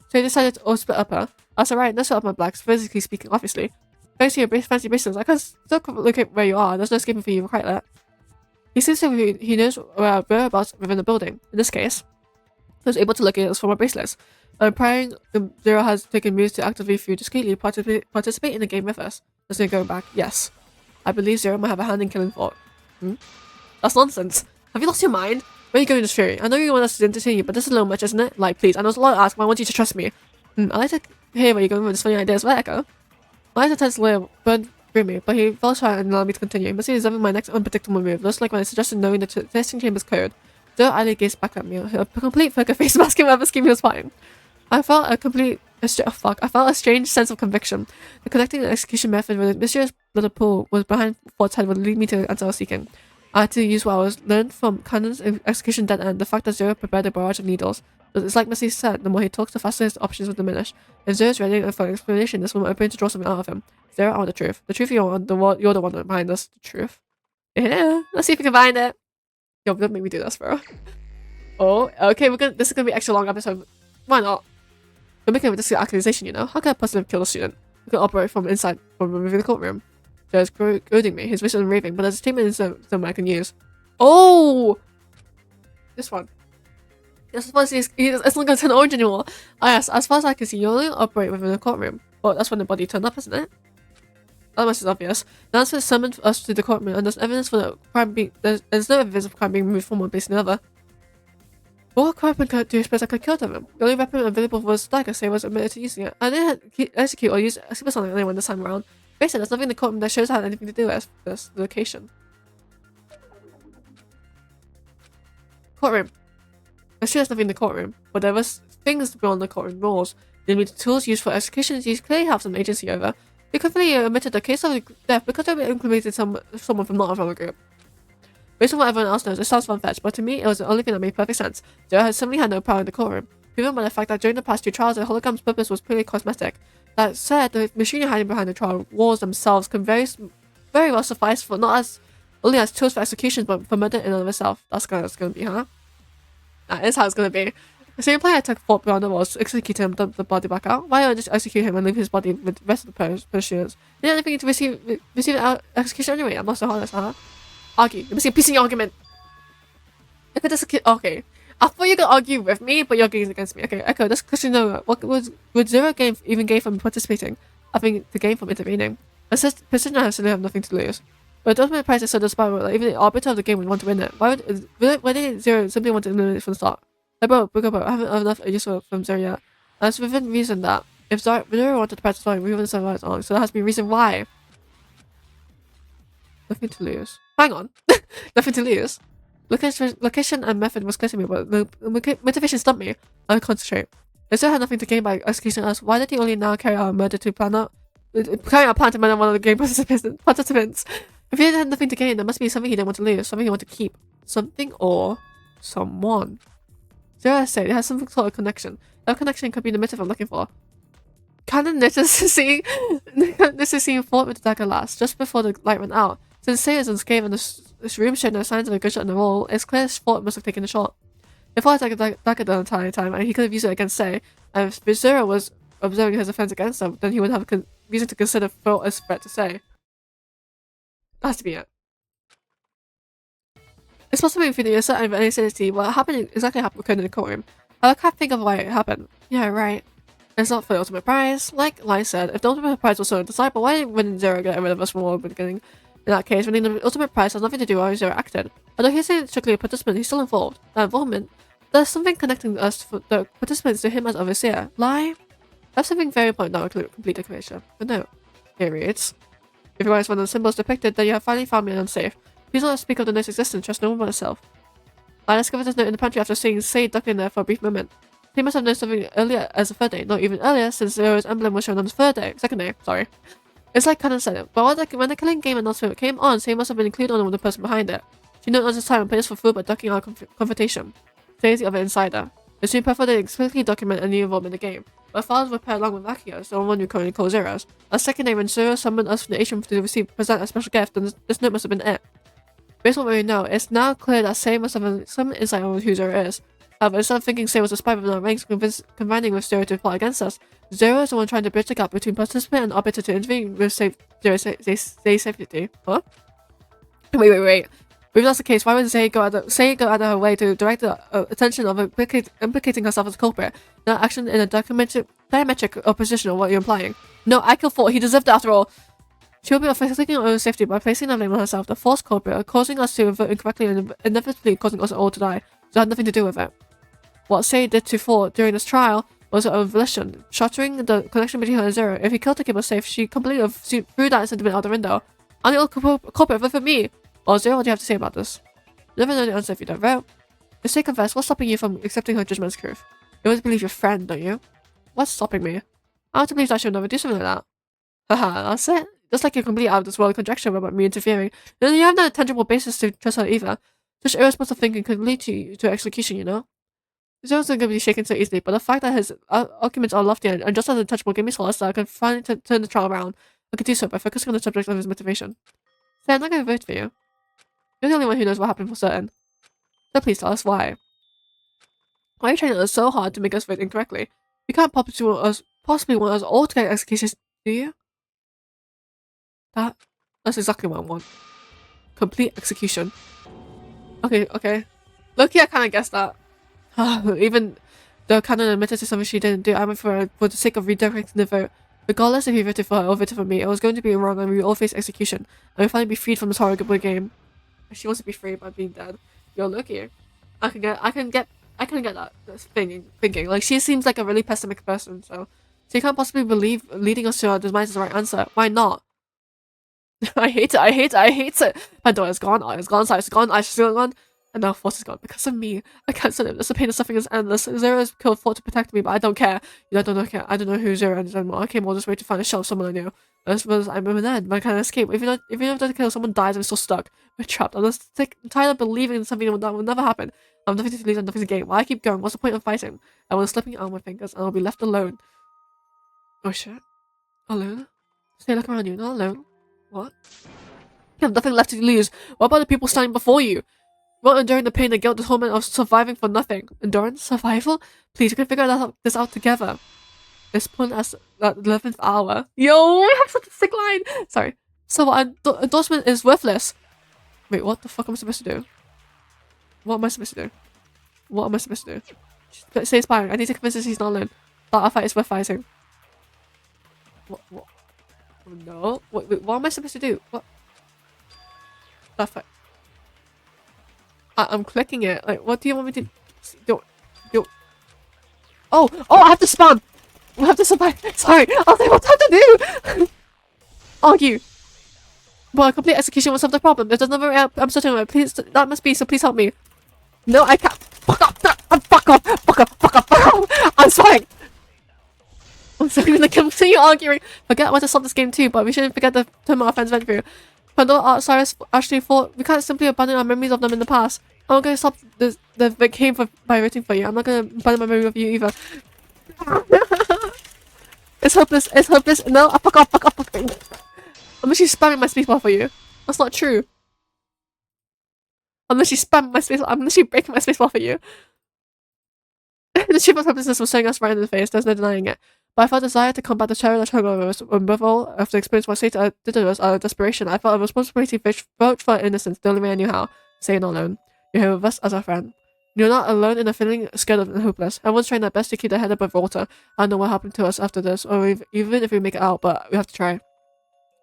So he decided to all split up her. I said, right, let's split up my blacks, physically speaking, obviously. Thanks to your fancy bracelets, I can still look at where you are. There's no escaping for you quite yet. He seems to he knows whereabouts within the building. In this case, he was able to locate us from our bracelets. Implying Zero has taken moves to actively through discreetly participate in the game with us. There's no going back. Yes. I believe Zero might have a hand in killing Fort. That's nonsense. Have you lost your mind? Where are you going this fury? I know you want us to entertain you, but this is a little much, isn't it? Like, please. I know it's a lot to ask, but I want you to trust me. I like to hear where you're going with this funny idea as well, Echo. My eyes intense layer burned through me, but he fell short and allowed me to continue. He must be observing my next unpredictable move, just like when I suggested knowing the testing chamber's code. Zero idly gazed back at me, a complete poker face masking whatever scheme he was plotting. I felt a strange sense of conviction. The connecting and execution method with a mysterious little pool was behind Fort's head would lead me to the answer I was seeking. I had to use what I was learned from Cannon's execution dead end, the fact that Zero prepared a barrage of needles. It's like Missy said, the more he talks, the faster his options will diminish. If Zero's ready for an explanation, this will open to draw something out of him. Zero, I want the truth. The truth you're the one behind this. The truth. Yeah, let's see if we can find it. Yo, don't make me do this, bro. Oh, okay, this is gonna be an extra long episode. Why not? We're making this accusation, you know? How can a person kill a student? We can operate from inside from within the courtroom. There's goading me, his vision raving, but there's a statement in some I can use. Oh! This one. Yes, as far as it's not gonna turn orange anymore. Ah, yes, as far as I can see, you only operate within the courtroom. Well, that's when the body turned up, isn't it? That much is obvious. The answer summoned us to the courtroom, and there's evidence for the crime being there's no evidence of crime being moved from one place to another. What weapon do you suppose I could kill them? The only weapon available was the dagger, so I was admitted to using it. I didn't execute or use supersonic on anyone this time around. Basically, there's nothing in the courtroom that shows I had anything to do with this location. Courtroom. I sure there's nothing in the courtroom, but there was things beyond the courtroom walls. The limited tools used for executions you clearly have some agency over. We completely omitted the case of death because they implemented someone from not from a group. Based on what everyone else knows, it sounds far-fetched, but to me, it was the only thing that made perfect sense. Zero had suddenly had no power in the courtroom, proven by the fact that during the past two trials, the hologram's purpose was purely cosmetic. That said, the machinery hiding behind the trial walls themselves can very well suffice for only as tools for executions, but for murder in and of itself. That's gonna be, huh? That is how it's gonna be. So implying I took Fort beyond the walls to execute him, dump the body back out. Why don't I just execute him and leave his body with the rest of the pursuers? You didn't anything to receive execution anyway. I'm not so honest, huh? Argue. Let me see a piece of your argument. I could just okay. I thought you could argue with me, but you're arguing against me. Okay, Echo, this question no. What would Zero gain from participating? I think the gain from intervening. Precision has to have nothing to lose. But the ultimate prize is so desirable that even the arbiter of the game would want to win it. Why did Zero simply want to eliminate it from the start? Hey bro, I haven't have enough use from Zero yet. And it's within reason that if Zero wanted to press the story, we wouldn't survive long. So there has to be a reason why. Nothing to lose. Hang on. Nothing to lose. Location and method was clear to me, but the motivation stumped me. I concentrate. If Zero had nothing to gain by executing us, why did he only now carry out a murder to plan out plan to murder one of the game participants? If he had nothing to gain, there must be something he didn't want to lose, something he wanted to keep. Something or someone. Zero said it has some sort of connection. That connection could be the motive I'm looking for. Cannon noticed seeing Fort with the dagger last, just before the light went out. Since Sayers unscathed and this room showed no signs of a gunshot in the wall, it's clear Fort must have taken the shot. If Fort had a dagger the entire time, and he could have used it against Say, and if Zero was observing his offense against him, then he would have reason to consider Fort as a threat to Say. That has to be it. It's possible if you assert any sanity what happened exactly occurred in the courtroom. I can't think of why it happened. Yeah, right. It's not for the ultimate prize. Like Lai said, if the ultimate prize was so desirable, why wouldn't Zero get rid of us from all the beginning? In that case, winning the ultimate prize has nothing to do with how Zero acted. Although he's strictly a participant, he's still involved. That involvement, there's something connecting us, the participants, to him as overseer. Lai? That's something very important that will complete the creation. But no. Here reads. If you realize one of the symbols depicted, then you have finally found me unsafe. Please don't speak of the note's existence, trust no one but yourself. I discovered this note in the pantry after seeing Sei ducking there for a brief moment. He must have known something earlier as the third day, not even earlier, since Zero's emblem was shown on the second day, sorry. It's like Canon said it, but when the killing game announcement came on, Sei must have been included on the person behind it. She knows his time and pays for food by ducking our confrontation. Sei is the other insider. It's been preferred to explicitly document any involvement in the game. My files were paired along with Akio's, the one you currently call Zero's. A second day when Zero summoned us from the atrium to present a special gift, and this note must have been it. Based on what we know, it's now clear that Sei must have some insight on who Zero is. However, instead of thinking Sei was a spy within our ranks combining with Zero to plot against us, Zero is the one trying to bridge the gap between participant and arbiter to intervene with Zero's safety. What? Wait. If that's the case, why would Sei go out of her way to direct the attention of implicating herself as a culprit, not action in a diametric opposition of what you're implying? No, I killed Fort. He deserved it after all. She will be affecting her own safety by placing the blame on herself, the false culprit, causing us to vote incorrectly and inevitably causing us all to die. So it had nothing to do with it. What Sei did to Fort during this trial was her own volition, shattering the connection between her and Zero. If he killed to keep her safe, she completely threw that sentiment out the window. I'm the old culprit, vote for me! Well, Zero, what do you have to say about this? You never know the answer if you don't vote. If Sei confessed, what's stopping you from accepting her judgment as truth? You always believe your friend, don't you? What's stopping me? I want to believe that she'll never do something like that. Haha, that's it. Just like your complete out of this world conjecture about me interfering. Then you have no tangible basis to trust her either. Such irresponsible thinking could lead to execution, you know? Zero's not going to be shaken so easily, but the fact that his arguments are lofty and just as untouchable gave me solace that I can finally turn the trial around. I could do so by focusing on the subject of his motivation. So I'm not going to vote for you. You're the only one who knows what happened for certain. So please tell us why. Why are you trying us so hard to make us vote incorrectly? You can't possibly want us all to get executions, do you? That's exactly what I want. Complete execution. Okay. Loki, I kind of guessed that. Even though Canon admitted to something she didn't do, I went for the sake of redirecting the vote. Regardless if he voted for her or voted for me, it was going to be wrong and we would all face execution. And we'd finally be freed from this horrible game. She wants to be free by being dead. Yo, Loki. I can get that thinking. Like, she seems like a really pessimistic person, so you can't possibly believe leading us to our demise is the right answer. Why not? I hate it. Pandora's gone, I's gone, Cyrus is gone, I's still gone, and now Force is gone because of me. I can't stand it. The pain of suffering is endless. Zero has killed Fort to protect me, but I don't care. I don't know who Zero is anymore. I came all this way to find a shell of someone I knew. As well as I'm then, but I can't escape. Even if I kill someone dies, I'm still stuck. We're trapped. I'm tired of believing in something that will never happen. I have nothing to lose and nothing to gain. Why I keep going? What's the point of fighting? I will slipping out my fingers and I'll be left alone. Oh shit. Alone? Stay look around you, not alone. What? You have nothing left to lose. What about the people standing before you? Not enduring the pain, the guilt, the torment of surviving for nothing. Endurance? Survival? Please, we can figure this out together. This point as the 11th hour. Yo, I have such a sick line! Sorry. So what, endorsement is worthless. Wait, what the fuck am I supposed to do? What am I supposed to do? Say inspiring. I need to convince us he's not alone. That our fight is worth fighting. What? No. Wait, what am I supposed to do? What? That fight. I'm clicking it. Like, what do you want me to do? Oh, I have to spawn! We have to survive. Sorry, I'll tell you what to do! Argue. Well, a complete execution will solve the problem. There's another way I'm certain of it. Please, that must be, so please help me. No, I can't. Fuck off! I'm sorry! I'm sorry, we're gonna continue arguing. Forget I want to stop this game too, but we shouldn't forget the time our friends went through. Pandora, Cyrus, Ashley, Fort, we can't simply abandon our memories of them in the past. I'm not gonna stop the game by waiting for you. I'm not gonna abandon my memory of you either. It's hopeless. No, fuck off. I'm literally spamming my spacebar for you. That's not true. I'm literally breaking my spacebar for you. The truth of hopelessness was staring us right in the face, there's no denying it. But I felt a desire to combat the terror that hung over us, above all, after experience what Satan did to us out of desperation. I felt a responsibility to vouch for our innocence, the only way I knew how. Say it not alone. You're here with us as our friend. You're not alone in a feeling scared and hopeless. Everyone's trying their best to keep their head above water. I don't know what happened to us after this, or even if we make it out, but we have to try.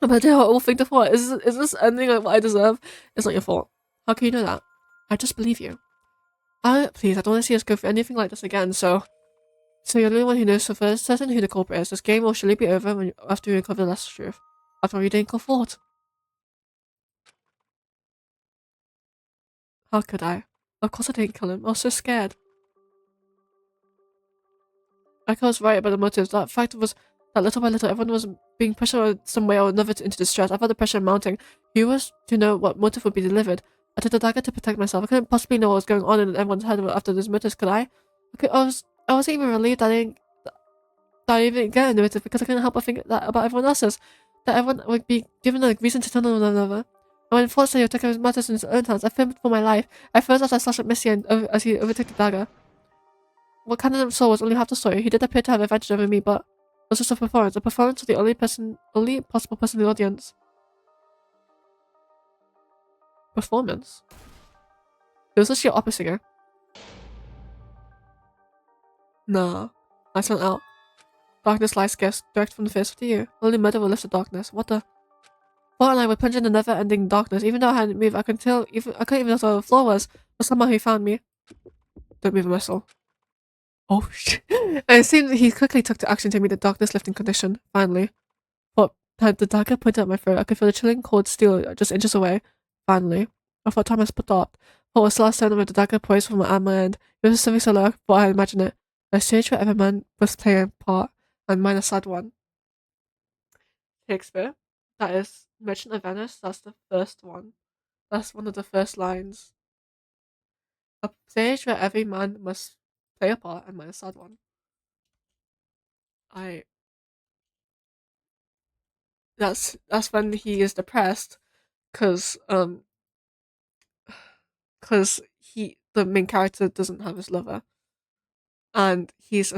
Imagine how awful thing to thought. Is this ending like what I deserve? It's not your fault. How can you know that? I just believe you. Please, I don't want to see us go through anything like this again, so you're the only one who knows for certain who the culprit is. This game will surely be over after you uncover the last truth. After you didn't go forward. How could I? Of course I didn't kill him. I was so scared. I was right about the motives. That fact was that little by little everyone was being pushed some way or another into distress. I felt the pressure mounting. Who was to know what motive would be delivered? I took the dagger to protect myself. I couldn't possibly know what was going on in everyone's head after those motives, could I? I wasn't even relieved that I didn't even get a motive because I couldn't help but think that about everyone else's. That everyone would be given a reason to turn on one another. And when Forza took his matters in his own hands, I feared for my life. I froze as I slashed at Missy as he overtook the dagger. What Cannon saw was only half the story. He did appear to have advantage over me, but it was just a performance. A performance of the only possible person in the audience. Performance? It was actually opera singer. Nah. I went out. Darkness lies scarce, direct from the face of you. Only murder will lift the darkness. What the? Paul and I were plunged in the never-ending darkness. Even though I hadn't moved, I couldn't even tell where the floor was. But somehow he found me. Don't move a muscle. Oh shit. And it seemed that he quickly took to action to meet the darkness lifting condition, finally. But had the dagger pointed at my throat, I could feel the chilling cold steel just inches away. Finally. I thought time had stopped. Paul was still standing with the dagger poised from at my end. It was something so low, but I had imagined it. A stage where every man must play a part, and mine a sad one. Shakespeare. That is Merchant of Venice. That's the first one. That's one of the first lines. A stage where every man must play a part, and mine a sad one. That's when he is depressed, cause the main character doesn't have his lover, and he's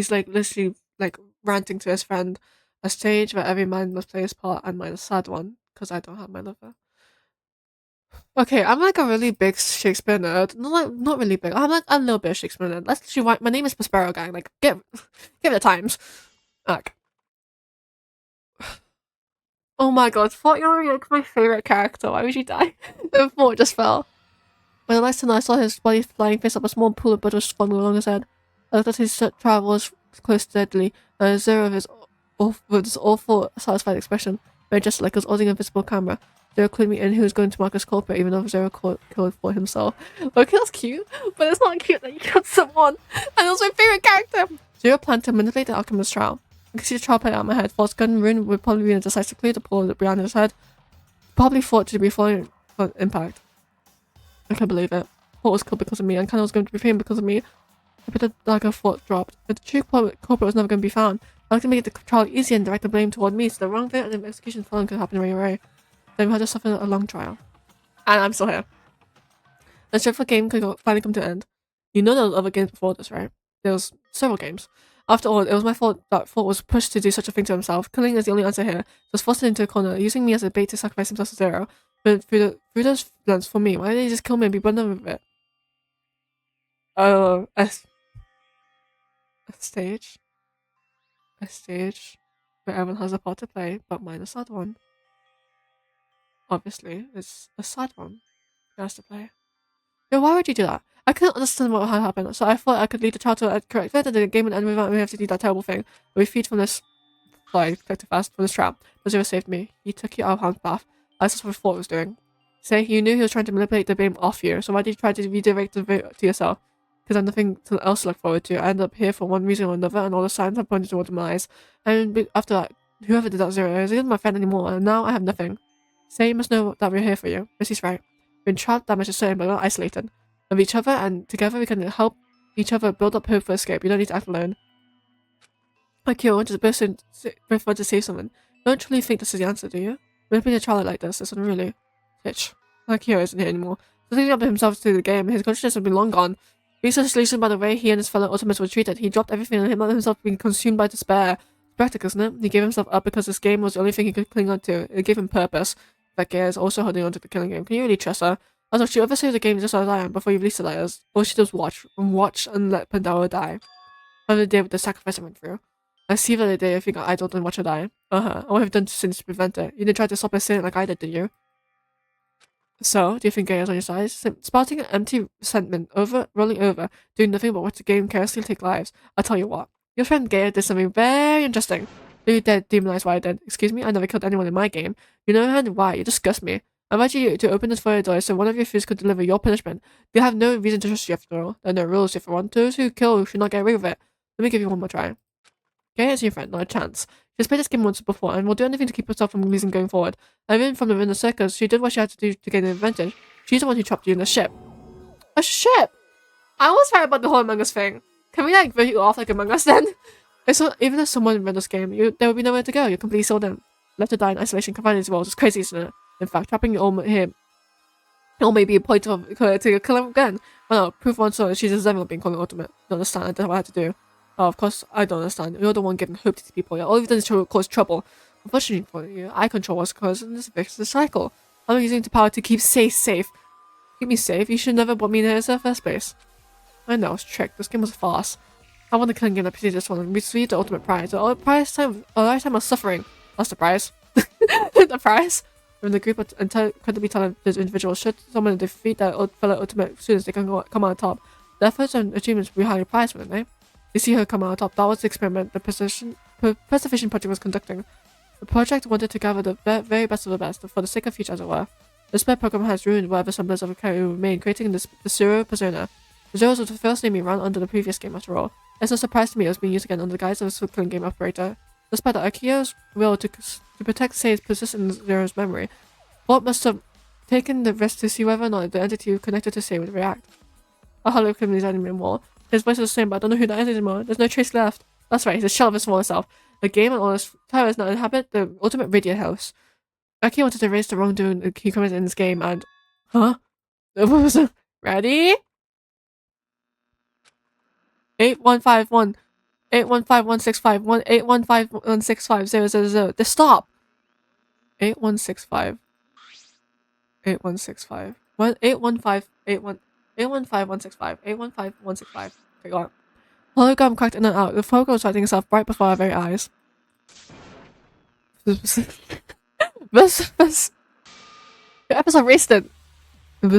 like literally like ranting to his friend, a stage where every man must play his part, and mine a sad one, cause I don't have my lover. Okay, I'm like a really big Shakespeare nerd. Not really big. I'm like a little bit of Shakespeare nerd. Let's actually write. My name is Prospero Gang. Like, give it the times. Like, oh my god, Fort, you're like my favorite character. Why would you die? The fort just fell. When the lights turned on, I saw his body flying face up. A small pool of blood was falling along his head. I looked at his travel was close steadily, and Zero of his with this awful, satisfied expression, very just like his holding an invisible camera. Zero clued me in who was going to mark as culprit, even though Zero killed for himself. Okay, that's cute, but it's not cute that you killed someone, and it was my favorite character. Zero planned to manipulate the alchemist's trial. I could see the trial play out in my head. False gun rune would probably be decisively to pull it behind his head. Probably thought to be falling for impact. I can't believe it. Fort was killed because of me, and Cannon was going to be framed because of me. I bet the dagger Fort dropped. But the true culprit was never going to be found. I like to make the trial easy and direct the blame toward me, so the wrong thing and the execution following could happen right away. Then we had to suffer a long trial. And I'm still here. The dreadful game could finally come to an end. You know there was other games before this, right? There was several games. After all, it was my fault that Fort was pushed to do such a thing to himself. Killing is the only answer here. He was forced into a corner, using me as a bait to sacrifice himself to Zero. But through those lens for me, why didn't he just kill me and be done with it? Oh, a stage? A stage where everyone has a part to play, but mine a sad one. Obviously, it's a sad one. He has to play. Yo, why would you do that? I couldn't understand what had happened, so I thought I could lead the child to a correct fate, and the game would end without me having to do that terrible thing. But we feed from this. Sorry, clicked too fast from this trap. But Zero saved me. He took you out of harm's path. That's what Fort was doing. Say, you knew he was trying to manipulate the blame off you, so why did you try to redirect the vote to yourself? Because I have nothing else to look forward to. I ended up here for one reason or another, and all the signs have pointed toward my eyes. And after that, whoever did that Zero isn't my friend anymore, and now I have nothing. Say, you must know that we're here for you. Missy's right. We're trapped, damaged, is certain, but not isolated. Of each other, and together we can help each other build up hope for escape. You don't need to act alone. Like you wanted both want to save someone. You don't truly think this is the answer, do you? Ripping a child like this isn't really bitch. Like Hero isn't here anymore. So thinking up himself to the game, his consciousness had been long gone. Being so disillusioned by the way he and his fellow Ultimates were treated, he dropped everything and himself being consumed by despair. It's practical, isn't it? He gave himself up because this game was the only thing he could cling on to. It gave him purpose. That Gear is also holding on to the killing game. Can you really trust her? Also, she oversaves the game just as I am before you release the letters. All she does watch and let Pandora die. Another day with the sacrifice I went through. I see the other day I think I idled and watch her die. What have you done since to prevent it? You didn't try to stop her saying it like I did you? So, do you think Gaia's on your side? Spouting an empty sentiment, rolling over, doing nothing but watch the game carelessly take lives. I'll tell you what. Your friend Gaia did something very interesting. You did demonize what I did. Excuse me? I never killed anyone in my game. You know and why? You disgust me. I invite you to open this foyer door so one of your fears could deliver your punishment. You have no reason to trust you after all. There are no rules if you want. Those who kill should not get away with it. Let me give you one more try. Gaia is your friend, not a chance. She's played this game once before and will do anything to keep herself from losing going forward. Even from the circus, she did what she had to do to gain an advantage. She's the one who trapped you in the ship. A ship? I was right about the whole Among Us thing. Can we like vote you off like Among Us then? It's not, even if someone ran this game, there would be nowhere to go. You're completely sold in. Left to die in isolation, confined in these walls. It's crazy, isn't it? In fact, trapping you all here or maybe a point of to kill him again. Well, no, proof one so she's deserving of being called an ultimate. You don't understand. I don't know what I had to do. Oh, of course, I don't understand. You're the one giving hope to these people. Yeah, all you've done is to cause trouble. Unfortunately for you, I control what's causing this vicious cycle. I'm using the power to keep safe. Keep me safe. You should never brought me there in the first place. I know, I was tricked. This game was a farce. I won the killing game that preceded this one and received the ultimate prize. A lifetime of suffering. That's the prize. The prize? When the group of incredibly talented individuals should someone defeat their fellow ultimate students, they can come out on top. Their efforts and achievements will be highly prized, wouldn't they? You see her come out on top. That was the experiment the Preservation Project was conducting. The project wanted to gather the very best of the best, for the sake of future, as it were. The spare program has ruined whatever semblance of a character remained, creating the Zero persona. The Zeros was the first name we ran under the previous game, after all. It's no surprise to me it was being used again under the guise of a killing game operator. Despite that, Akio's will to protect Sei's persistent in Zero's memory, Walt must have taken the risk to see whether or not the entity connected to Sei would react. I hardly recognize his enemy anymore. His voice is the same, but I don't know who that is anymore. There's no trace left. That's right, he's a shell of his smaller self. The game and all his towers now inhabit the ultimate radio house. Akio wanted to erase the wrongdoing he committed in this game and... Huh? Ready? 8151 815165 815165 000. Just stop. 8165 8165 815165 815165. Okay, go on. Hologram cracked in and out. The photo was lighting itself right before our very eyes. This. Your episode wasted. You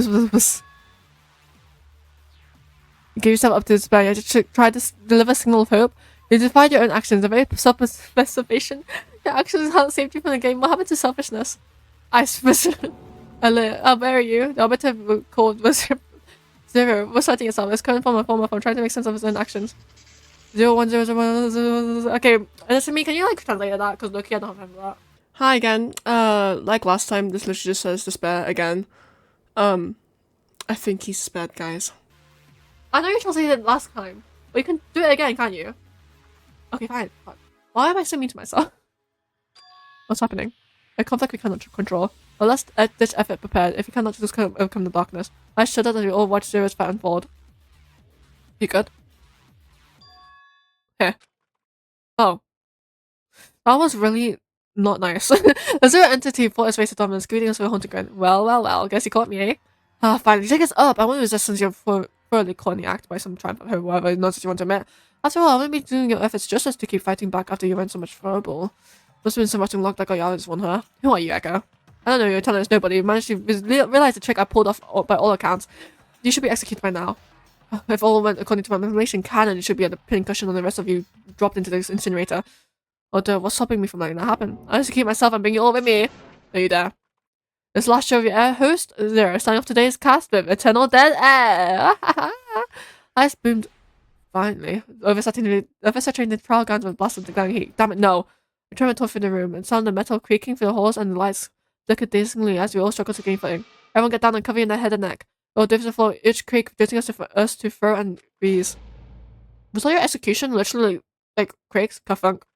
gave yourself up to despair. You had to try to deliver a signal of hope. You defied your own actions. A very self-preservation. Your actions hadn't saved you from the game. What happened to selfishness? I'll bury you. The arbiter called was Zero. Was citing itself. It's coming from a form of trying to make sense of his own actions. 01001. Okay, listen to me. Can you like translate that? Because look, I don't have that. Hi again. Like last time, this literally just says despair again. I think he's spared, guys. I know you translated it last time, but you can do it again, can't you? Okay, fine. Why am I so mean to myself? What's happening? A conflict we cannot control. Well, let's ditch effort prepared. If we cannot just overcome the darkness, I shudder as we all watch Zero's fight unfold. You good? Here. Oh. That was really not nice. The Zero entity fought its way to dominance, greeting us with a haunted grin. Well. Guess you caught me, eh? Ah, finally. Take us up. I won't resist since you're thoroughly caught in the act by some triumph of whatever nonsense you want to admit. After all, I won't be doing your efforts justice to keep fighting back after you went so much trouble. Must have been so much unlocked that got you out of this one, huh? Who are you, Echo? I don't know, you're telling us nobody. You managed to realize the trick I pulled off by all accounts. You should be executed by now. If all went according to my manipulation canon, it should be at the pincushion and the rest of you dropped into this incinerator. Although, what's stopping me from letting that happen? I'll execute myself and bring you all with me. Are you there? This last show of your air host, Zero, starting off today's cast with Eternal Dead Air. I boomed violently, oversaturating the trial guns with blasts of the glowing heat. Damn it, no. I turned through the room and sound the metal creaking through the halls and the lights flickered dazingly as we all struggled to gain footing. Everyone get down and cover in their head and neck. All dips the floor, each creak drifting us to throw and breeze. Was all your execution literally like creaks? Ka-funk.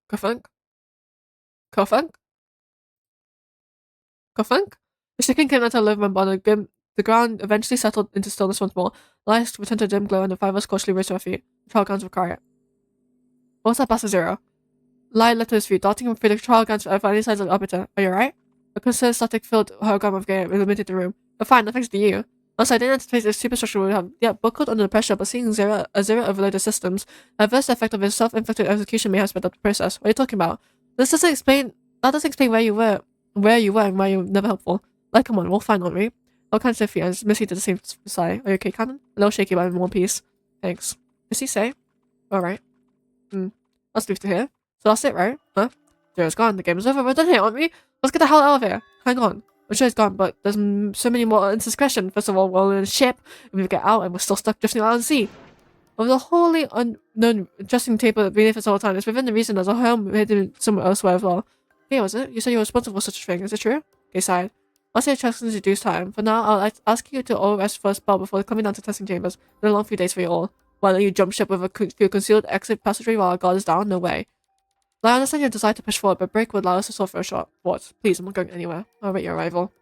Ka-funk? Ka-funk? Ka-funk? The shaking came out of the living room. The ground eventually settled into stillness once more. Lights returned to a dim glow and the five of us cautiously rose to our feet. The trial guns were quiet. What's that, Bastard Zero? Lai leapt to his feet, darting him through the trial guns for any sides of the arbiter. Are you alright? A consistent static-filled hologram of game illuminated the room. But fine, that thanks to you. Also, I didn't anticipate the superstructure would have yet buckled under the pressure, but seeing zero overloaded systems, the adverse effect of his self-inflicted execution may have sped up the process. What are you talking about? This doesn't explain. That doesn't explain where you were, and why you were never helpful. Like, come on, we'll find, won't we? All kinds of fears. Missy did the same sigh. Are you okay, Cannon? A little shaky, but in one piece. Thanks. Missy say? Alright. Let's leave to here. So that's it, right? Huh? Zero's gone. The game is over. We're done here, aren't we? Let's get the hell out of here. Hang on. I'm sure it's gone, but there's so many more indiscretion. First of all, we're in a ship, and we get out, and we're still stuck drifting out at sea. Over the wholly unknown interesting table beneath us all the time, it's within the reason there's a home hidden somewhere elsewhere as well. Okay, was it? You said you were responsible for such a thing. Is it true? Okay, sighed. I'll say a chance in reduced time. For now, I'll ask you to all rest for a spell before coming down to testing chambers. It's been a long few days for you all. Why don't you jump ship with a concealed exit passageway while our guard is down? No way. I understand your desire to push forward, but break would allow us to stop for a shot. What? Please, I'm not going anywhere. I'll wait your arrival.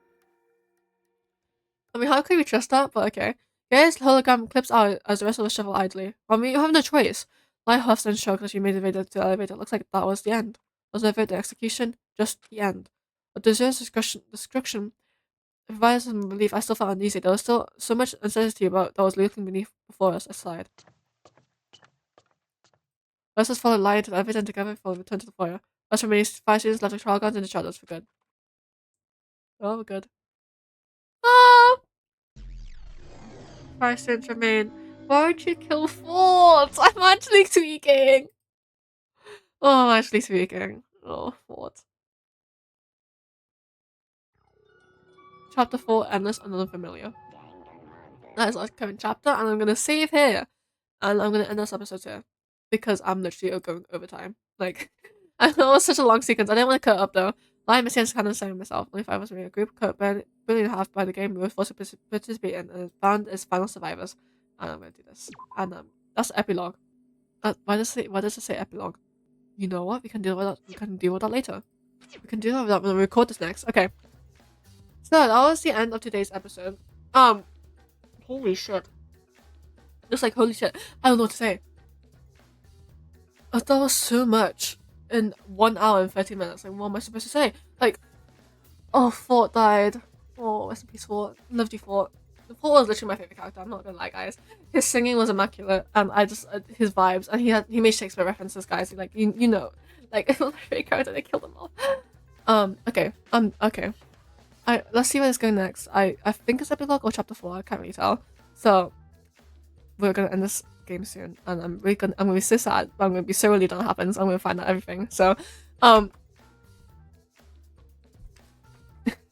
I mean, how could we trust that? But okay. Gary's hologram clips out as the rest of us shovel idly. I mean, you have no choice. Light huffs and shrugs as she made the way to the elevator. It looks like that was the end. Was never the execution, just the end. But deserves destruction. If I had some relief, I still felt uneasy. There was still so much uncertainty about that was lurking beneath before us. I sighed. Let's just follow the light into the elevator and together before we return to the foyer. As for me, 5 students left the trial guns in the shadows for good. Oh, we're good. Ah! 5 students remain. Why would you kill Ford? I'm actually tweaking. Oh, I'm actually tweaking. Oh, Ford. Chapter 4, Endless and Unfamiliar. That is our current chapter, and I'm gonna save here. And I'm gonna end this episode here. Because I'm literally going over time. Like, I know it was such a long sequence. I didn't want to cut it up though. I missed kind of saying myself. Only 5 of us in a group cut barely in half by the game we were forced to participate in and found its final survivors. And I'm gonna do this. And that's the epilogue. Why does it say epilogue? You know what? We can deal with that. We can deal with that later. We can deal with that when we record this next. Okay. So that was the end of today's episode. Holy shit. Just like holy shit. I don't know what to say. That was so much in 1 hour and 30 minutes. Like, what am I supposed to say? Like, oh, Fort died. Oh, rest in peace, Fort. Loved you, Fort. Fort was literally my favorite character. I'm not gonna lie, guys. His singing was immaculate, and I just his vibes, and he made Shakespeare references, guys. Like you know, like my favorite character. They killed them all. Okay. Okay. Let's see where it's going next. I think it's epilogue or chapter 4. I can't really tell. So we're gonna end this game soon, and I'm gonna be so sad, but I'm gonna be so relieved when it happens. I'm gonna find out everything. So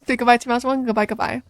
say goodbye to Mouse One. Goodbye.